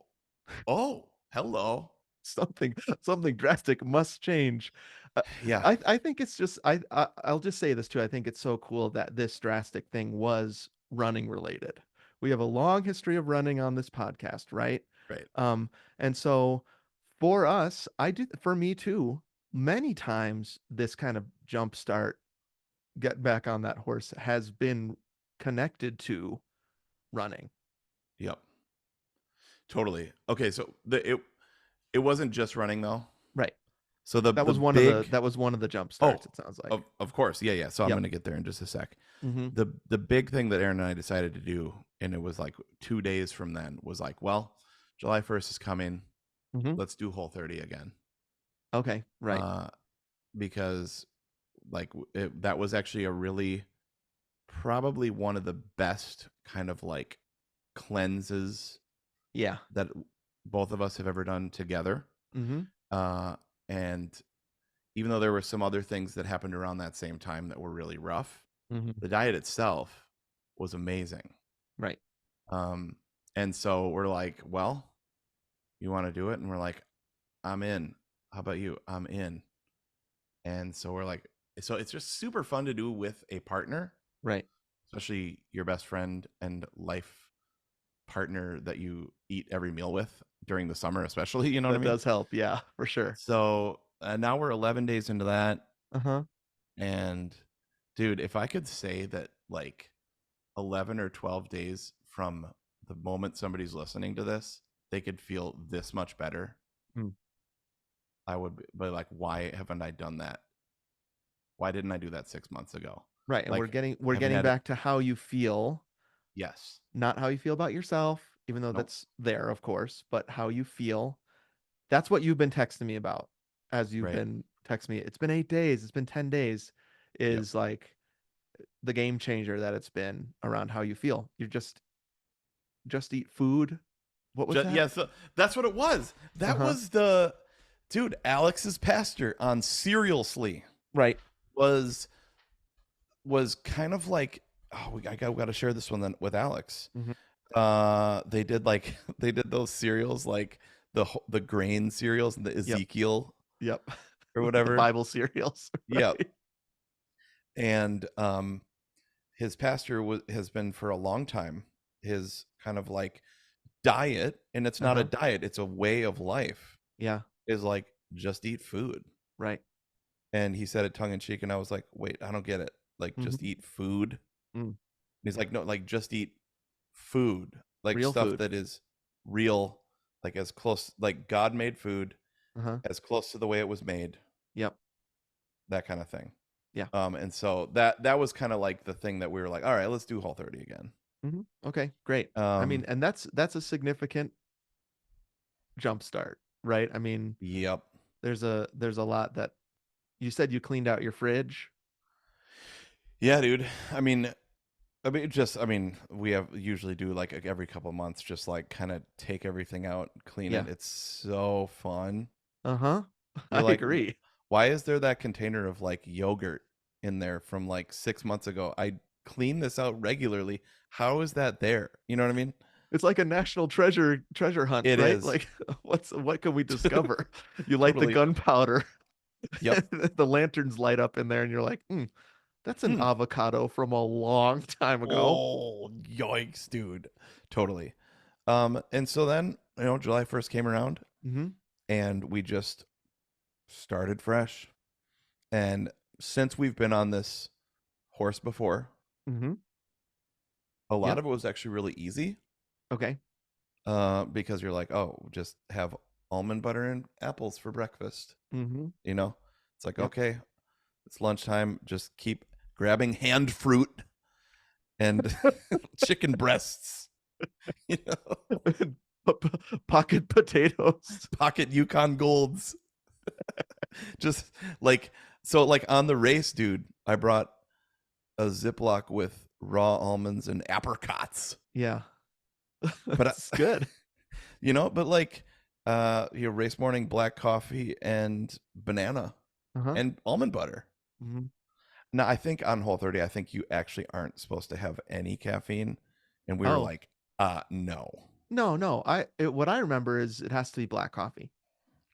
oh, hello. Something drastic must change. Uh, Yeah. I think it's just I'll just say this too. I think it's so cool that this drastic thing was running related. We have a long history of running on this podcast, right? Right. Um, and so for us, for me too, many times this kind of jump start, get back on that horse has been connected to running. Yep. Totally. Okay. So it wasn't just running though. Right. So the big. That was one of the jump Oh, starts, it sounds like. of course. Yeah. Yeah. So I'm Yep. gonna get there in just a sec. Mm-hmm. The big thing that Aaron and I decided to do, and it was like 2 days from then, was like, well, July 1st is coming. Mm-hmm. Let's do Whole30 again. Okay. Right. Because like that was actually a really, probably one of the best kind of like cleanses Yeah. that both of us have ever done together. Mm-hmm. And even though there were some other things that happened around that same time that were really rough, Mm-hmm. the diet itself was amazing. Right. Um, and so we're like, well, you want to do it? And we're like, I'm in. How about you? I'm in. And so we're like, so it's just super fun to do with a partner, Right. especially your best friend and life partner that you eat every meal with during the summer, especially, you know what I That mean? does help. Yeah, for sure. So now we're 11 days into that. Uh-huh. And dude, if I could say that like 11 or 12 days from the moment somebody's listening to this, they could feel this much better, Mm. I would be like, why haven't I done that? Why didn't I do that 6 months ago? Right. And we're Like, getting I haven't had it. back to how you feel, Yes. not how you feel about yourself, even though Nope. that's there, of course, but how you feel. That's what you've been texting me about as you've Right. been texting me. It's been 8 days, it's been 10 days, Yep. is like the game changer that it's been around how you feel. You just eat food. What was that? Yeah, so that's what it was. That Uh-huh. was the dude, Alex's pastor on Seriously Right. was kind of like, oh, I got to share this one then with Alex. Mhm. They did like they did those cereals like the grain cereals and the Yep. Ezekiel Yep. or The whatever. Bible cereals. Yep. Right. And his pastor has been for a long time his kind of like diet, and it's not a Uh-huh. diet, it's a way of life, Yeah. is like just eat food. Right. And he said it tongue in cheek, and I was like, wait, I don't get it. Like, Mhm. just eat food. Mm. He's like, no, like just eat food, like Real stuff food. that is real, like as close, like God made food, Uh-huh. as close to the way it was made, Yep. that kind of thing. Yeah. And so that was kind of like the thing that we were like, all right, let's do Whole30 again. Mhm. Okay, great. I mean, and that's a significant jump start, right? I mean, Yep. there's a lot that you said you cleaned out your fridge. Yeah, dude. I mean, we have usually do like every couple of months, just like kind of take everything out, clean Yeah. it. It's so fun. Uh-huh. I You're like, agree. why is there that container of like yogurt in there from like 6 months ago? I clean this out regularly. How is that there? You know what I mean? It's like a national treasure hunt, It right? is. Like what can we discover? You light the Totally. gunpowder. Yep. The lanterns light up in there and you're like, that's an avocado from a long time ago. Oh, yikes, dude. Totally. And so then, July 1st came around Mm-hmm. and we just started fresh. And since we've been on this horse before, Mm-hmm. a lot Yep. of it was actually really easy. Okay. Because you're like, oh, just have almond butter and apples for breakfast. Mm-hmm. It's like, Yep. okay, it's lunchtime. Just keep grabbing hand fruit and chicken breasts, you know, Pocket potatoes. pocket Yukon Golds. Just like, so like on the race, dude, I brought a Ziploc with raw almonds and apricots. Yeah. But That's good. but like race morning, black coffee and banana Uh-huh. and almond butter. Mm-hmm. Now I think on Whole30, I think you actually aren't supposed to have any caffeine, and we were Oh, like, no. no. What I remember is it has to be black coffee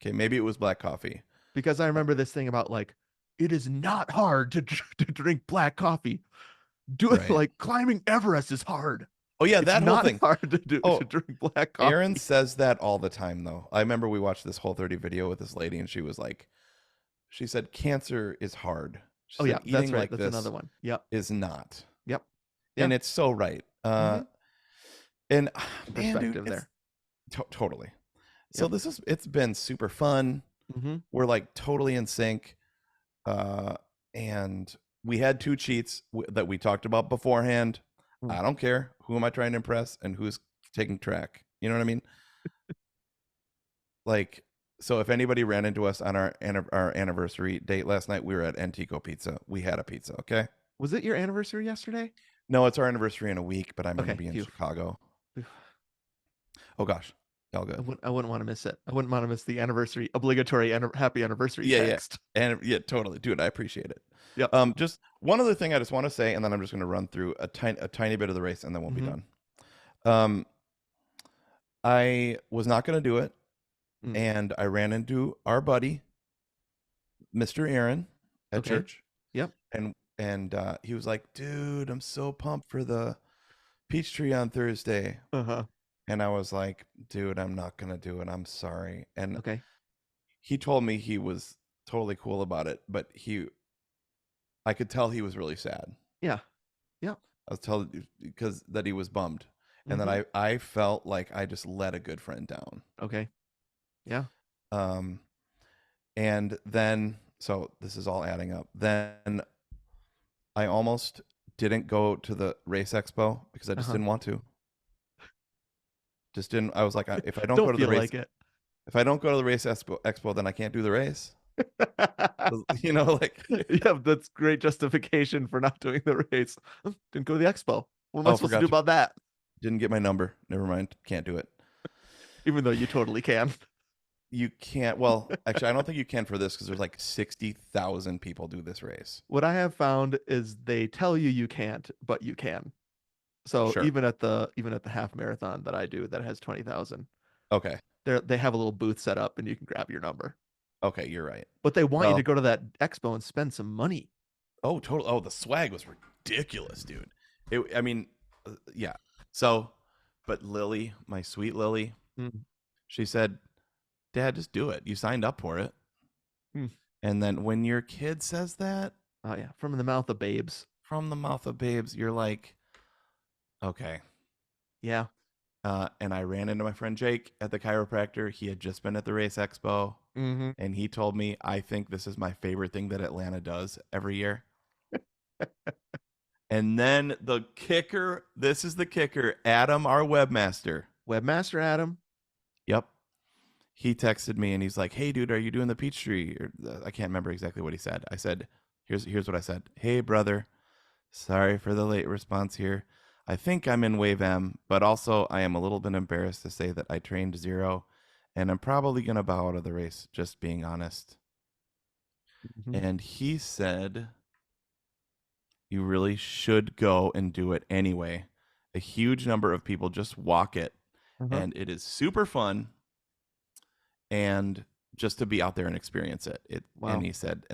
Okay, maybe it was black coffee. because I remember this thing about like it is not hard to to drink black coffee. Do it Right. like climbing Everest is hard. Oh yeah, It's that whole not thing. hard to Oh, drink black coffee. Aaron says that all the time, though. I remember we watched this Whole30 video with this lady, and she said cancer is hard. She Oh said yeah, that's eating right. like That's this another one. Yep. is not. Yep. And Yeah. it's so right. Mhm. And man, dude, Perspective there. totally. So Yep. it's been super fun. Mm-hmm. We're like totally in sync. And we had two cheats that we talked about beforehand. I don't care. Who am I trying to impress and who's taking track? You know what I mean? Like, so if anybody ran into us on our anniversary date last night, we were at Antico Pizza. We had a pizza, okay? Was it your anniversary yesterday? No, it's our anniversary in a week, but I'm going to Okay, be in phew. Chicago. Phew. Oh gosh. All good. I wouldn't want to miss it. I wouldn't want to miss the obligatory happy anniversary Yeah, text. and yeah, totally, dude. I appreciate it. Yep. Just one other thing I just want to say, and then I'm just going to run through a tiny bit of the race, and then we'll be Mhm. done. Um, I was not going to do it, Mm. and I ran into our buddy, Mr. Aaron, at Okay. church, Yep. and he was like, "Dude, I'm so pumped for the Peachtree on Thursday," Uh-huh. and I was like, "Dude, I'm not going to do it. I'm sorry." And Okay. he told me he was totally cool about it, but I could tell he was really sad. Yeah. Yep. I was telling because that he was bummed, and that Mhm. I felt like I just let a good friend down. Okay. Yeah. Um, and then so this is all adding up. Then I almost didn't go to the race expo because I just Uh-huh. didn't want to. Just didn't. I was like, if I don't go Don't to the feel race, like it. if I don't go to the race expo, then I can't do the race. You know, like Yeah, that's great justification for not doing the race. Didn't go to the expo. What am I oh, supposed to do about that? didn't get my number. Never mind, can't do it. Even though you totally can. You can't. Well, actually, I don't think you can for this because there's like 60,000 people do this race. What I have found is they tell you you can't, but you can. So Sure. even at the half marathon that I do that has 20,000, Okay. they have a little booth set up and you can grab your number. Okay, you're right. But they want you Well, to go to that expo and spend some money. oh, total. Oh, the swag was ridiculous, dude. I mean, yeah. So, but Lily, my sweet Lily, Mm. she said, "Dad, just do it. You signed up for it." Mm. And then when your kid says that Oh yeah, from the mouth of babes. from the mouth of babes, you're like, okay. Yeah. And I ran into my friend Jake at the chiropractor. He had just been at the race expo. Mm-hmm. And he told me, I think this is my favorite thing that Atlanta does every year. And then the kicker, this is the kicker, Adam, our webmaster. Webmaster Adam. Yep. He texted me and he's like, "Hey, dude, are you doing the Peachtree?" Or, I can't remember exactly what he said. I said, here's what I said. "Hey, brother, sorry for the late response here. I think I'm in Wave M, but also I am a little bit embarrassed to say that I trained zero, and I'm probably going to bow out of the race, just being honest." Mm-hmm. And he said, "You really should go and do it anyway. A huge number of people just walk it, Uh-huh. and it is super fun. And just to be out there and experience it." Wow. And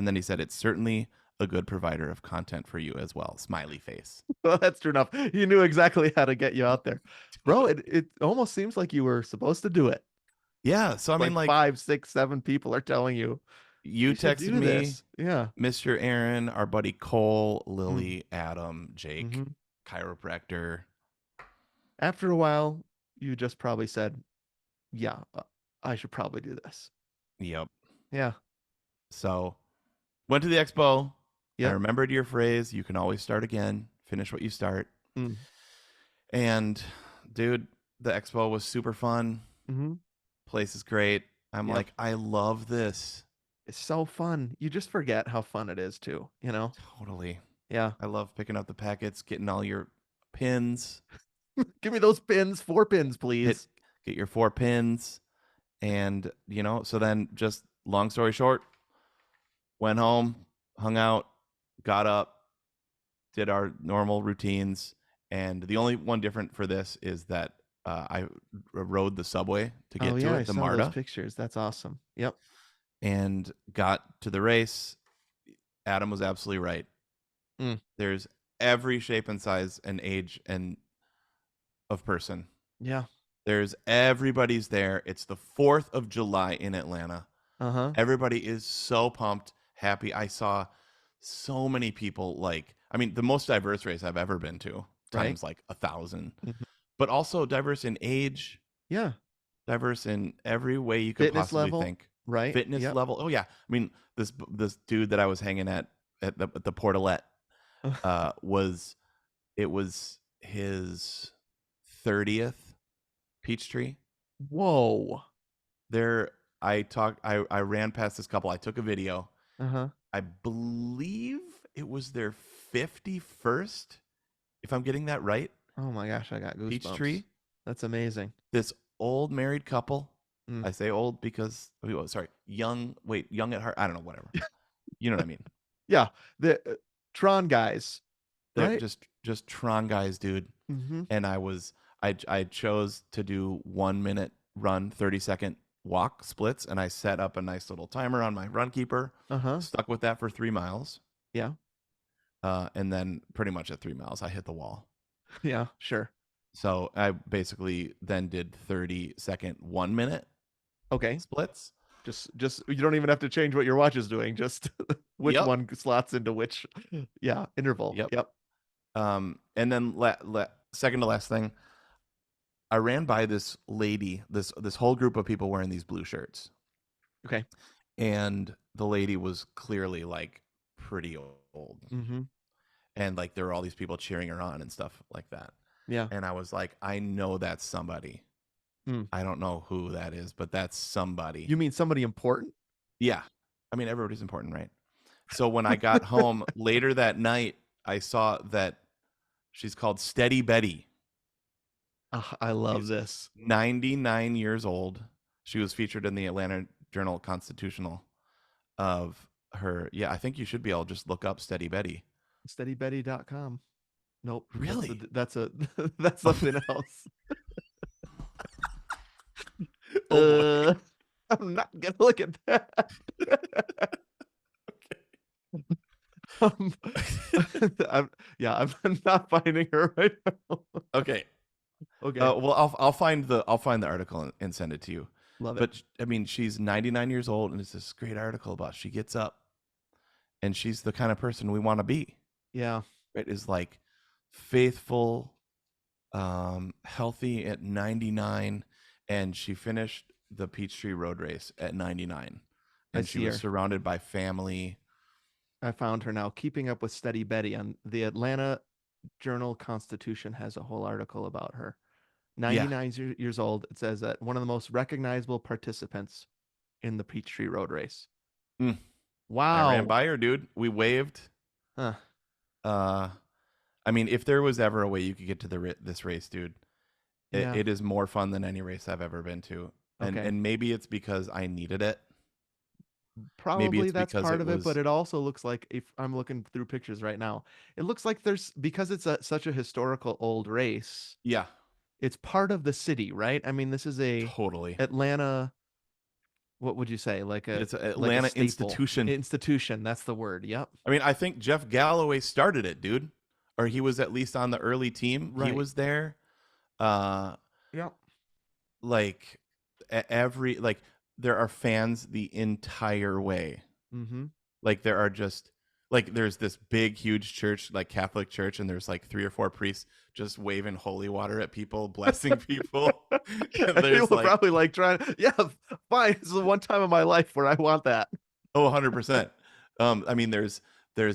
then he said, "It's certainly a good provider of content for you as well." Smiley face. Well, that's true enough. You knew exactly how to get you out there. Bro, it almost seems like you were supposed to do it. Yeah. So, I mean, Like like, 5, 6, 7 people are telling you you should texted do me, this. Yeah. Mr. Aaron, our buddy Cole, Mm. Lily, Adam, Jake, Mm-hmm. chiropractor. After a while, you just probably said, yeah, I should probably do this. Yep. Yeah. So, went to the expo. I Yep. remembered your phrase, "You can always start again, finish what you start." Mm. And, dude, the expo was super fun. Mm-hmm. Place is great. I'm Yep. like, I love this. It's so fun. You just forget how fun it is too, you know? Totally. Yeah. I love picking up the packets, getting all your pins. Give me those pins, 4 pins, Get please. get your 4 pins. And, so then just long story short, went home, hung out, got up, did our normal routines. And the only one different for this is that I rode the subway to Oh get to yeah, I it, the saw those MARTA, pictures. That's awesome. Yep. and got to the race. Adam was absolutely right. Mm. There's every shape and size and age and of person. Yeah. There's everybody's there. It's the 4th of July in Atlanta. Uh-huh. Everybody is so pumped, happy. I saw so many people, like, I mean, the most diverse race I've ever been to, Right. times like 1,000. Mhm. But also diverse in age, Yeah. diverse in every way you could Fitness possibly level. think. Right. Fitness Yep. level. Oh yeah. I mean, this dude that I was hanging at the Portalette was his 30th Peachtree. Whoa. There, I ran past this couple. I took a video. Uh-huh. I believe it was their 51st, if I'm getting that right. Oh my gosh, I got goosebumps. Peachtree. That's amazing. This old married couple. Mm. I say old because sorry, young. Wait, young at heart. I don't know. Whatever. You know what I mean? Yeah, the Tron guys, They're right? just Tron guys, dude. Mm-hmm. And I chose to do 1 minute run, 30-second walk splits, and I set up a nice little timer on my run keeper. Uh-huh. Stuck with that for 3 miles. Yeah. And then pretty much at 3 miles, I hit the wall. Yeah, sure. So I basically then did 30-second 1 minute Okay. splits. Just you don't even have to change what your watch is doing. Just which Yep. one slots into which interval. Yep. Yep. And then second to last thing, I ran by this lady, this whole group of people wearing these blue shirts. Okay. And the lady was clearly like pretty old. Mm-hmm. And like there were all these people cheering her on and stuff like that. Yeah. And I was like, I know that's somebody. I don't know who that is, but that's somebody. You mean somebody important? Yeah. I mean, everybody's important, right? So when I got home later that night, I saw that she's called Steady Betty. I love this. 99 years old. She was featured in the Atlanta Journal-Constitutional of her. Yeah, I think you should be able to just look up Steady Betty. SteadyBetty.com. Nope. Really? That's something else. Oh, I'm not gonna look at that. I'm not finding her right now. Okay. Okay. Well, I'll find the article and send it to you. Love it. But I mean, she's 99 years old, and it's this great article about she gets up, and she's the kind of person we want to be. Yeah. Right? Is like faithful, healthy at 99, and she finished the Peachtree Road Race at 99, and she was surrounded by family. I found her now. Keeping Up with Steady Betty on the Atlanta Journal-Constitution has a whole article about her. 99 years old. It says that one of the most recognizable participants in the Peachtree Road Race. Wow. I ran by her, dude. We waved. Huh. I mean, if there was ever a way you could get to this race, dude, Yeah. it is more fun than any race I've ever been to. And maybe it's because I needed it. Probably that's part of it, but it also looks like, if I'm looking through pictures right now, it looks like because it's such a historical old race. Yeah. It's part of the city, right? I mean, this is a totally Atlanta. What would you say? It's an Atlanta institution. Institution. That's the word. Yep. I mean, I think Jeff Galloway started it, dude, or he was at least on the early team. Right. He was there. Yep. Like there are fans the entire way. Mm-hmm. Like there are just like there's this big, huge church, like Catholic church, and there's like 3 or 4 priests just waving holy water at people, blessing people. And people probably like trying. Yeah, fine. This is the one time in my life where I want that. Oh, 100%. I mean, there's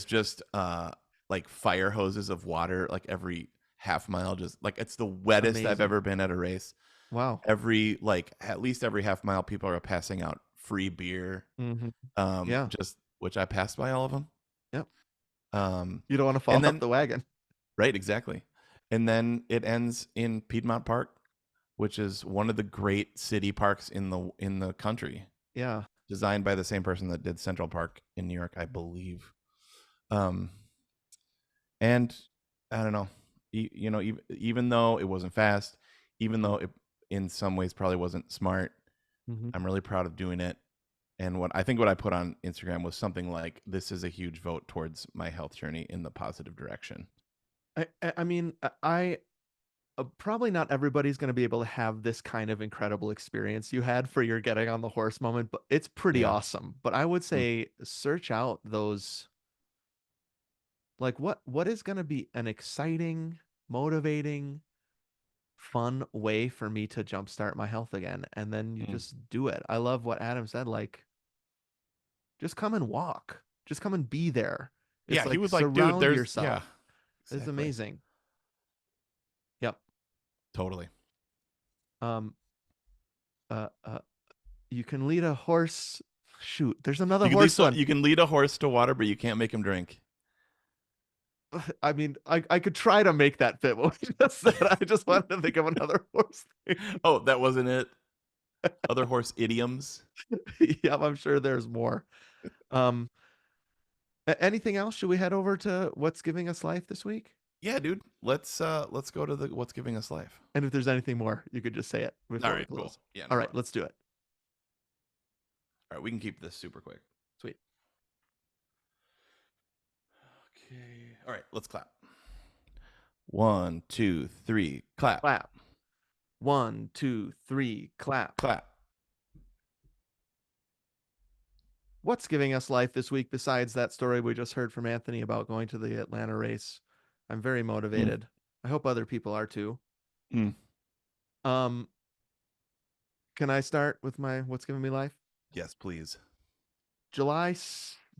just like fire hoses of water like every half mile. Just like it's the wettest Amazing. I've ever been at a race. Wow. At least every half mile, people are passing out free beer. Mm-hmm. Just which I passed by all of them. Yep. You don't want to fall off the wagon. Right, exactly. And then it ends in Piedmont Park, which is one of the great city parks in the country. Yeah. Designed by the same person that did Central Park in New York, I believe. And I don't know, even though it wasn't fast, even though it in some ways probably wasn't smart, I'm really proud of doing it. And what I put on Instagram was something like, this is a huge vote towards my health journey in the positive direction. I mean, I probably not everybody's going to be able to have this kind of incredible experience you had for your getting on the horse moment, but it's pretty awesome. But I would say search out those, like what is going to be an exciting, motivating, fun way for me to jumpstart my health again, and then you just do it. I love what Adam said, like just come and walk, just come and be there. It's he was like, dude, there's yourself. Yeah, exactly. It's amazing. Yep, totally. You can lead a horse. Shoot, there's another horse one. You can lead a horse to water, but you can't make him drink. I mean, I could try to make that fit what we just said. I just wanted to think of another horse thing. Oh, that wasn't it. Other horse idioms. Yeah, I'm sure there's more. Um, anything else? Should we head over to what's giving us life this week? Yeah, dude. Let's go to the what's giving us life. And if there's anything more, you could just say it before All we right, cool. close. Yeah, no All right, problem. let's do it. All right, we can keep this super quick. Sweet. Okay. All right, let's clap. 1, 2, 3, clap. Clap. 1, 2, 3, clap. Clap. What's giving us life this week besides that story we just heard from Anthony about going to the Atlanta race? I'm very motivated. I hope other people are too. Mm. Can I start with my what's giving me life? Yes, please. July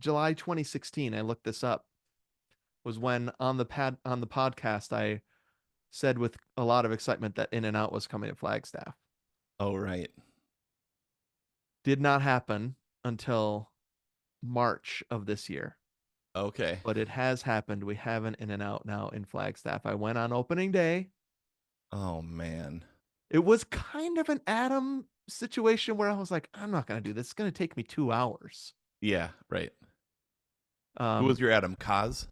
2016, I looked this up, was when on the podcast I said with a lot of excitement that In-N-Out was coming to Flagstaff. Oh, right. Did not happen until March of this year. Okay. But it has happened. We have an In-N-Out now in Flagstaff. I went on opening day. Oh, man. It was kind of an Adam situation where I was like, I'm not going to do this. It's going to take me 2 hours. Yeah, right. Who was your Adam? Kaz?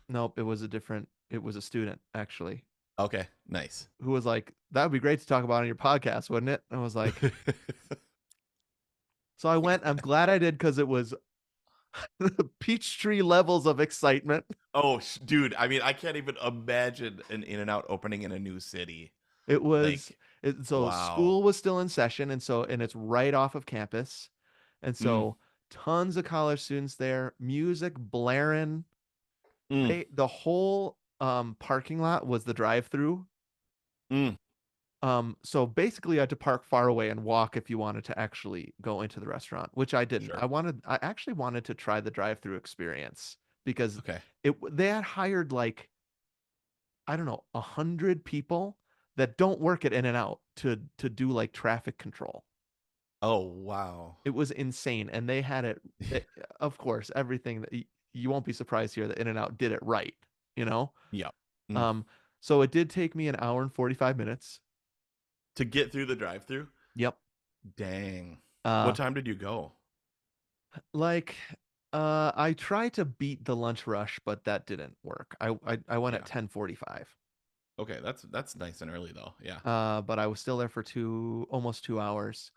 Nope, it was a student, actually, Okay, nice. who was like, that would be great to talk about on your podcast, wouldn't it? I was like, so I went. I'm glad I did because it was Peachtree levels of excitement. Oh, dude, I mean, I can't even imagine an In-N-Out opening in a new city. It was so wow. school was still in session, and it's right off of campus, and so tons of college students there, music blaring. The whole parking lot was the drive-through. So basically you had to park far away and walk if you wanted to actually go into the restaurant, which I didn't. Sure. I actually wanted to try the drive-through experience because Okay. they had hired like, I don't know, 100 people that don't work at In-N-Out to do like traffic control. Oh, wow. It was insane. And they had it, of course, everything that you won't be surprised here that In-N-Out did it right, you know? Yep. So it did take me an hour and 45 minutes to get through the drive-through. Yep. Dang. What time did you go? Like, I tried to beat the lunch rush, but that didn't work. I went at 10:45. Okay, that's nice and early though. Yeah. But I was still there for almost 2 hours.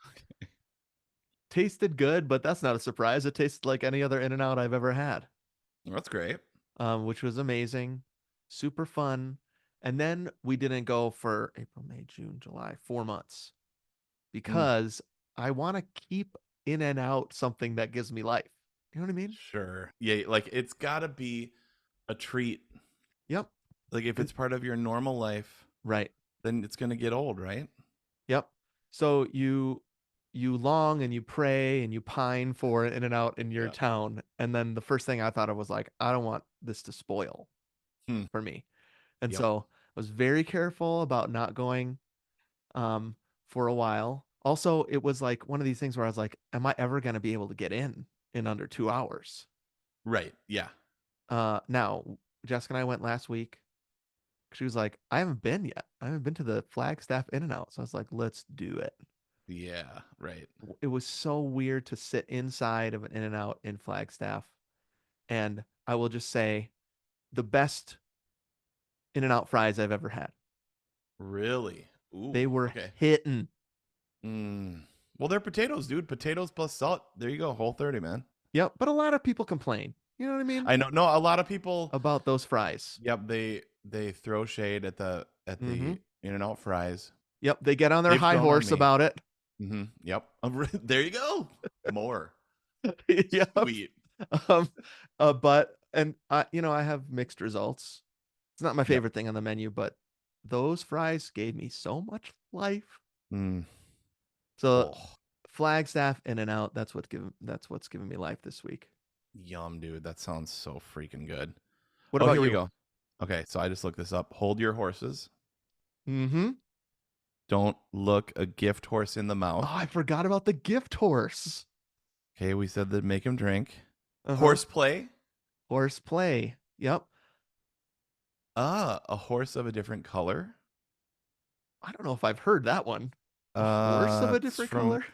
Tasted good, but that's not a surprise. It tasted like any other In-N-Out I've ever had. That's great. Which was amazing, super fun. And then we didn't go for April, May, June, July, 4 months because I want to keep In-N-Out something that gives me life. You know what I mean? Sure. Yeah, like it's got to be a treat. Yep. Like if it's part of your normal life, right, then it's going to get old, right? Yep. So you long and you pray and you pine for an In-N-Out in your town, and then the first thing I thought of was like, I don't want this to spoil for me. And so I was very careful about not going for a while. Also, it was like one of these things where I was like, am I ever going to be able to get in under 2 hours? Right. Yeah. Now, Jessica and I went last week. She was like, I haven't been yet. I haven't been to the Flagstaff In-N-Out. So I was like, let's do it. Yeah, right. It was so weird to sit inside of an In-N-Out in Flagstaff. And I will just say the best In-N-Out fries I've ever had. Really? Ooh, they were hitting. Well, they're potatoes, dude. Potatoes plus salt. There you go. Whole30, man. Yep. But a lot of people complain. You know what I mean? I know. No, a lot of people about those fries. Yep. They throw shade at the In-N-Out fries. Yep. They get on their high horse about it. Yep. There you go. More. Yep. Sweet. But I have mixed results. It's not my favorite thing on the menu, but those fries gave me so much life. So Flagstaff In-N-Out, that's what's giving me life this week. Yum, dude. That sounds so freaking good. What about here you? We go. Okay, so I just looked this up. Hold your horses. Don't look a gift horse in the mouth. Oh, I forgot about the gift horse. Okay, we said that make him drink. Horseplay. Horseplay. Yep. A horse of a different color. I don't know if I've heard that one. A horse of a It's different from color?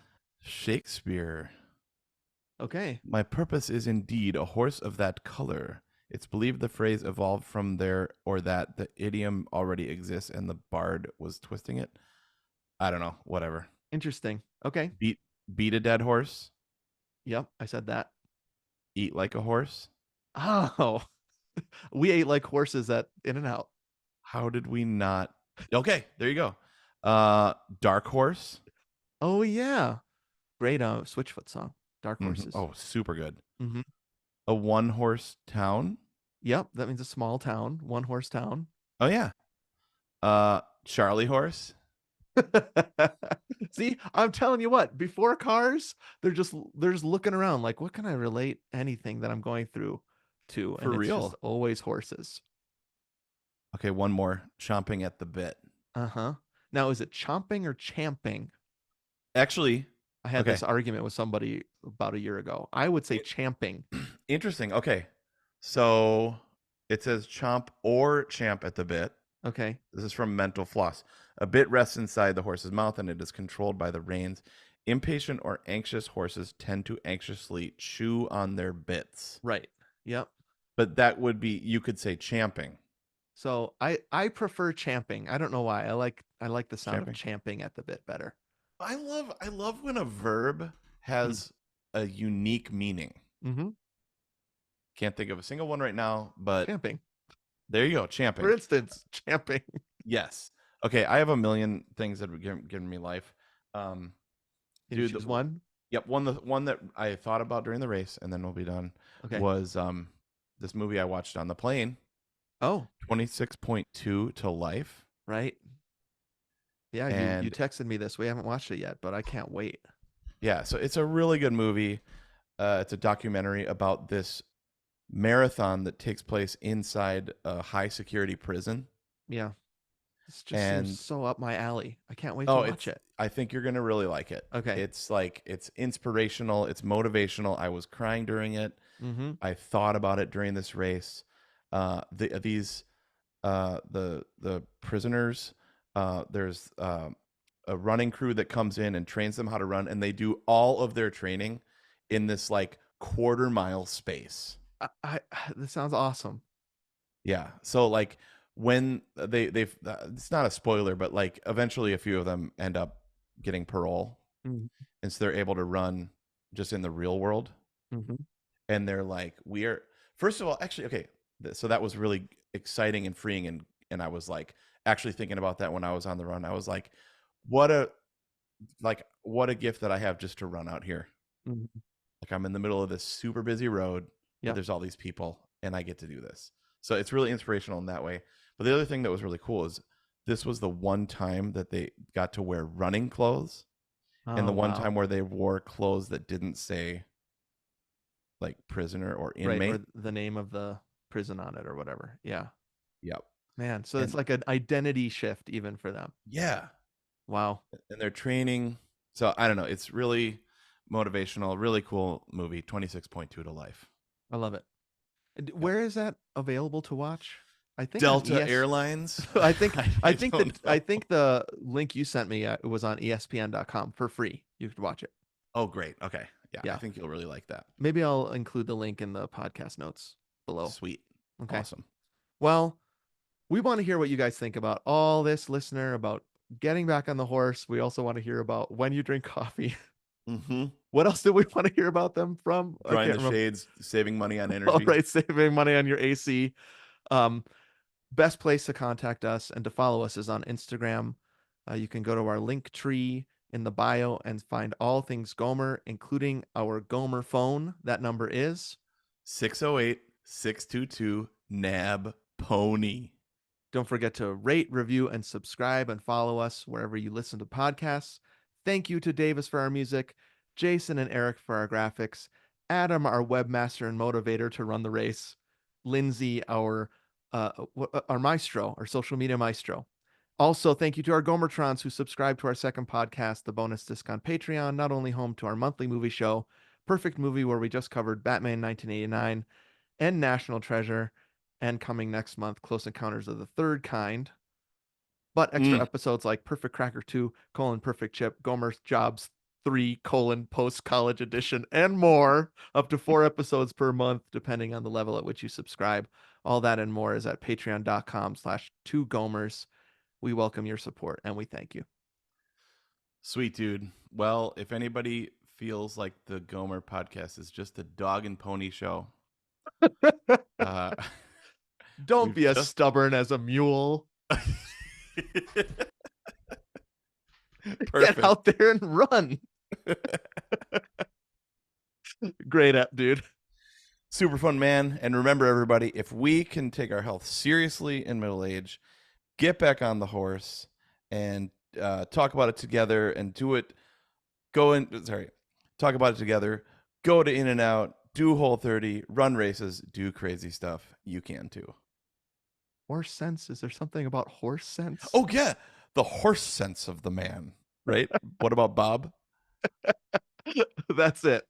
Shakespeare. Okay. My purpose is indeed a horse of that color. It's believed the phrase evolved from there, or that the idiom already exists and the bard was twisting it. I don't know. Whatever. Interesting. Okay. Beat a dead horse. Yep, I said that. Eat like a horse. Oh, we ate like horses at In-N-Out. How did we not? Okay, there you go. Dark horse. Oh yeah. Great Switchfoot song. Dark Horses. Oh, super good. Mm-hmm. A one horse town. Yep, that means a small town, one horse town. Oh yeah. Charlie horse. See, I'm telling you what, before cars, they're just looking around like, what can I relate anything that I'm going through to? For And it's real. just always horses. Okay, one more. Chomping at the bit. Uh-huh. Now, is it chomping or champing? Actually, I had okay. this argument with somebody about a year ago. I would say champing. Interesting. Okay. So it says chomp or champ at the bit. Okay. This is from Mental Floss. A bit rests inside the horse's mouth and it is controlled by the reins. Impatient or anxious horses tend to anxiously chew on their bits. Right. Yep. But that would be, you could say champing. So I prefer champing. I don't know why. I like the sound Champing. of champing at the bit better. I love when a verb has a unique meaning. Mm-hmm. Can't think of a single one right now, but Champing. there you go, champing. For instance, champing. Yes. Okay, I have a million things that have given me life. Can you choose one? Yep, one that I thought about during the race, and then we'll be done. Okay. Was this movie I watched on the plane? Oh, 26.2 to Life. right. Yeah, And you texted me this. We haven't watched it yet, but I can't wait. yeah, so it's a really good movie. It's a documentary about this marathon that takes place inside a high security prison. Yeah. This just seems so up my alley. I can't wait to watch it. I think you're gonna really like it. Okay. It's inspirational, it's motivational. I was crying during it. Mm-hmm. I thought about it during this race. The prisoners, there's a running crew that comes in and trains them how to run, and they do all of their training in this like quarter-mile space. This sounds awesome. Yeah. So like when they've it's not a spoiler, but like eventually a few of them end up getting parole, Mm-hmm. and so they're able to run just in the real world. Mm-hmm. And they're like, we are, first of all, actually, okay, so that was really exciting and freeing, and I was like actually thinking about that when I was on the run. I was like, what a gift that I have just to run out here. Mm-hmm. Like I'm in the middle of this super busy road. Yeah. There's all these people, and I get to do this. So it's really inspirational in that way. But the other thing that was really cool is this was the one time that they got to wear running clothes, and the one time where they wore clothes that didn't say like prisoner or inmate, right, or the name of the prison on it or whatever. Yeah. Yep. Man, so it's like an identity shift even for them. Yeah. Wow. And they're training. So I don't know. It's really motivational, really cool movie. 26.2 to Life. I love it. Where is that available to watch? I think Delta Airlines. I think the link you sent me was on ESPN.com for free. You could watch it. Oh, great. Okay. Yeah. I think you'll really like that. Maybe I'll include the link in the podcast notes below. Sweet. Okay. Awesome. Well, we want to hear what you guys think about all this, listener, about getting back on the horse. We also want to hear about when you drink coffee. Mm-hmm. What else do we want to hear about them from? Drawing the shades, saving money on energy. All right, saving money on your AC. Best place to contact us and to follow us is on Instagram. You can go to our link tree in the bio and find all things Gomer, including our Gomer phone. That number is 608-622-NAB-PONY. Don't forget to rate, review, and subscribe and follow us wherever you listen to podcasts. Thank you to Davis for our music, Jason and Eric for our graphics, Adam, our webmaster and motivator to run the race, Lindsay, our maestro, our social media maestro. Also, thank you to our Gomertrons who subscribe to our second podcast, The Bonus Disc on Patreon, not only home to our monthly movie show, Perfect Movie, where we just covered Batman 1989 and National Treasure, and coming next month, Close Encounters of the Third Kind. But extra episodes like Perfect Cracker 2, Perfect Chip, Gomer's Jobs 3, Post College Edition, and more. Up to 4 episodes per month, depending on the level at which you subscribe. All that and more is at patreon.com/2gomers. We welcome your support and we thank you. Sweet, dude. Well, if anybody feels like the Gomer podcast is just a dog and pony show, don't be as stubborn as a mule. Get out there and run. Great app, dude. Super fun, man. And remember, everybody, if we can take our health seriously in middle age, get back on the horse and talk about it together and do it. Talk about it together. Go to In-N-Out, do Whole30, run races, do crazy stuff. You can too. Horse sense? Is there something about horse sense? Oh, yeah. The horse sense of the man, right? What about Bob? That's it.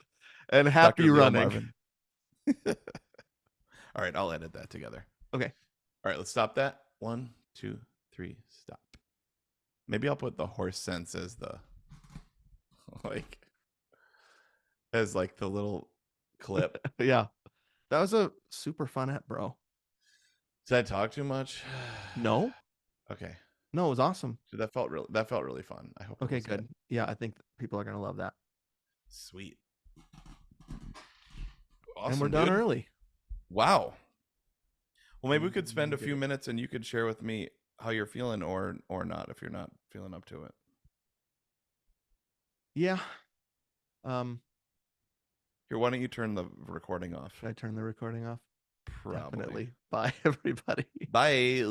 And happy Dr. running. All right, I'll edit that together. Okay. All right, let's stop that. 1, 2, 3, stop. Maybe I'll put the horse sense as the as the little clip. Yeah. That was a super fun app, bro. Did I talk too much? No. Okay. No, it was awesome. Dude, that felt really fun. I hope. Okay, good. Yeah, I think people are gonna love that. Sweet. Awesome, and we're done early. Wow. Well, maybe we could spend a few minutes and you could share with me how you're feeling or not if you're not feeling up to it. Yeah. Here, why don't you turn the recording off? Should I turn the recording off? Probably. Definitely. Bye, everybody. Bye.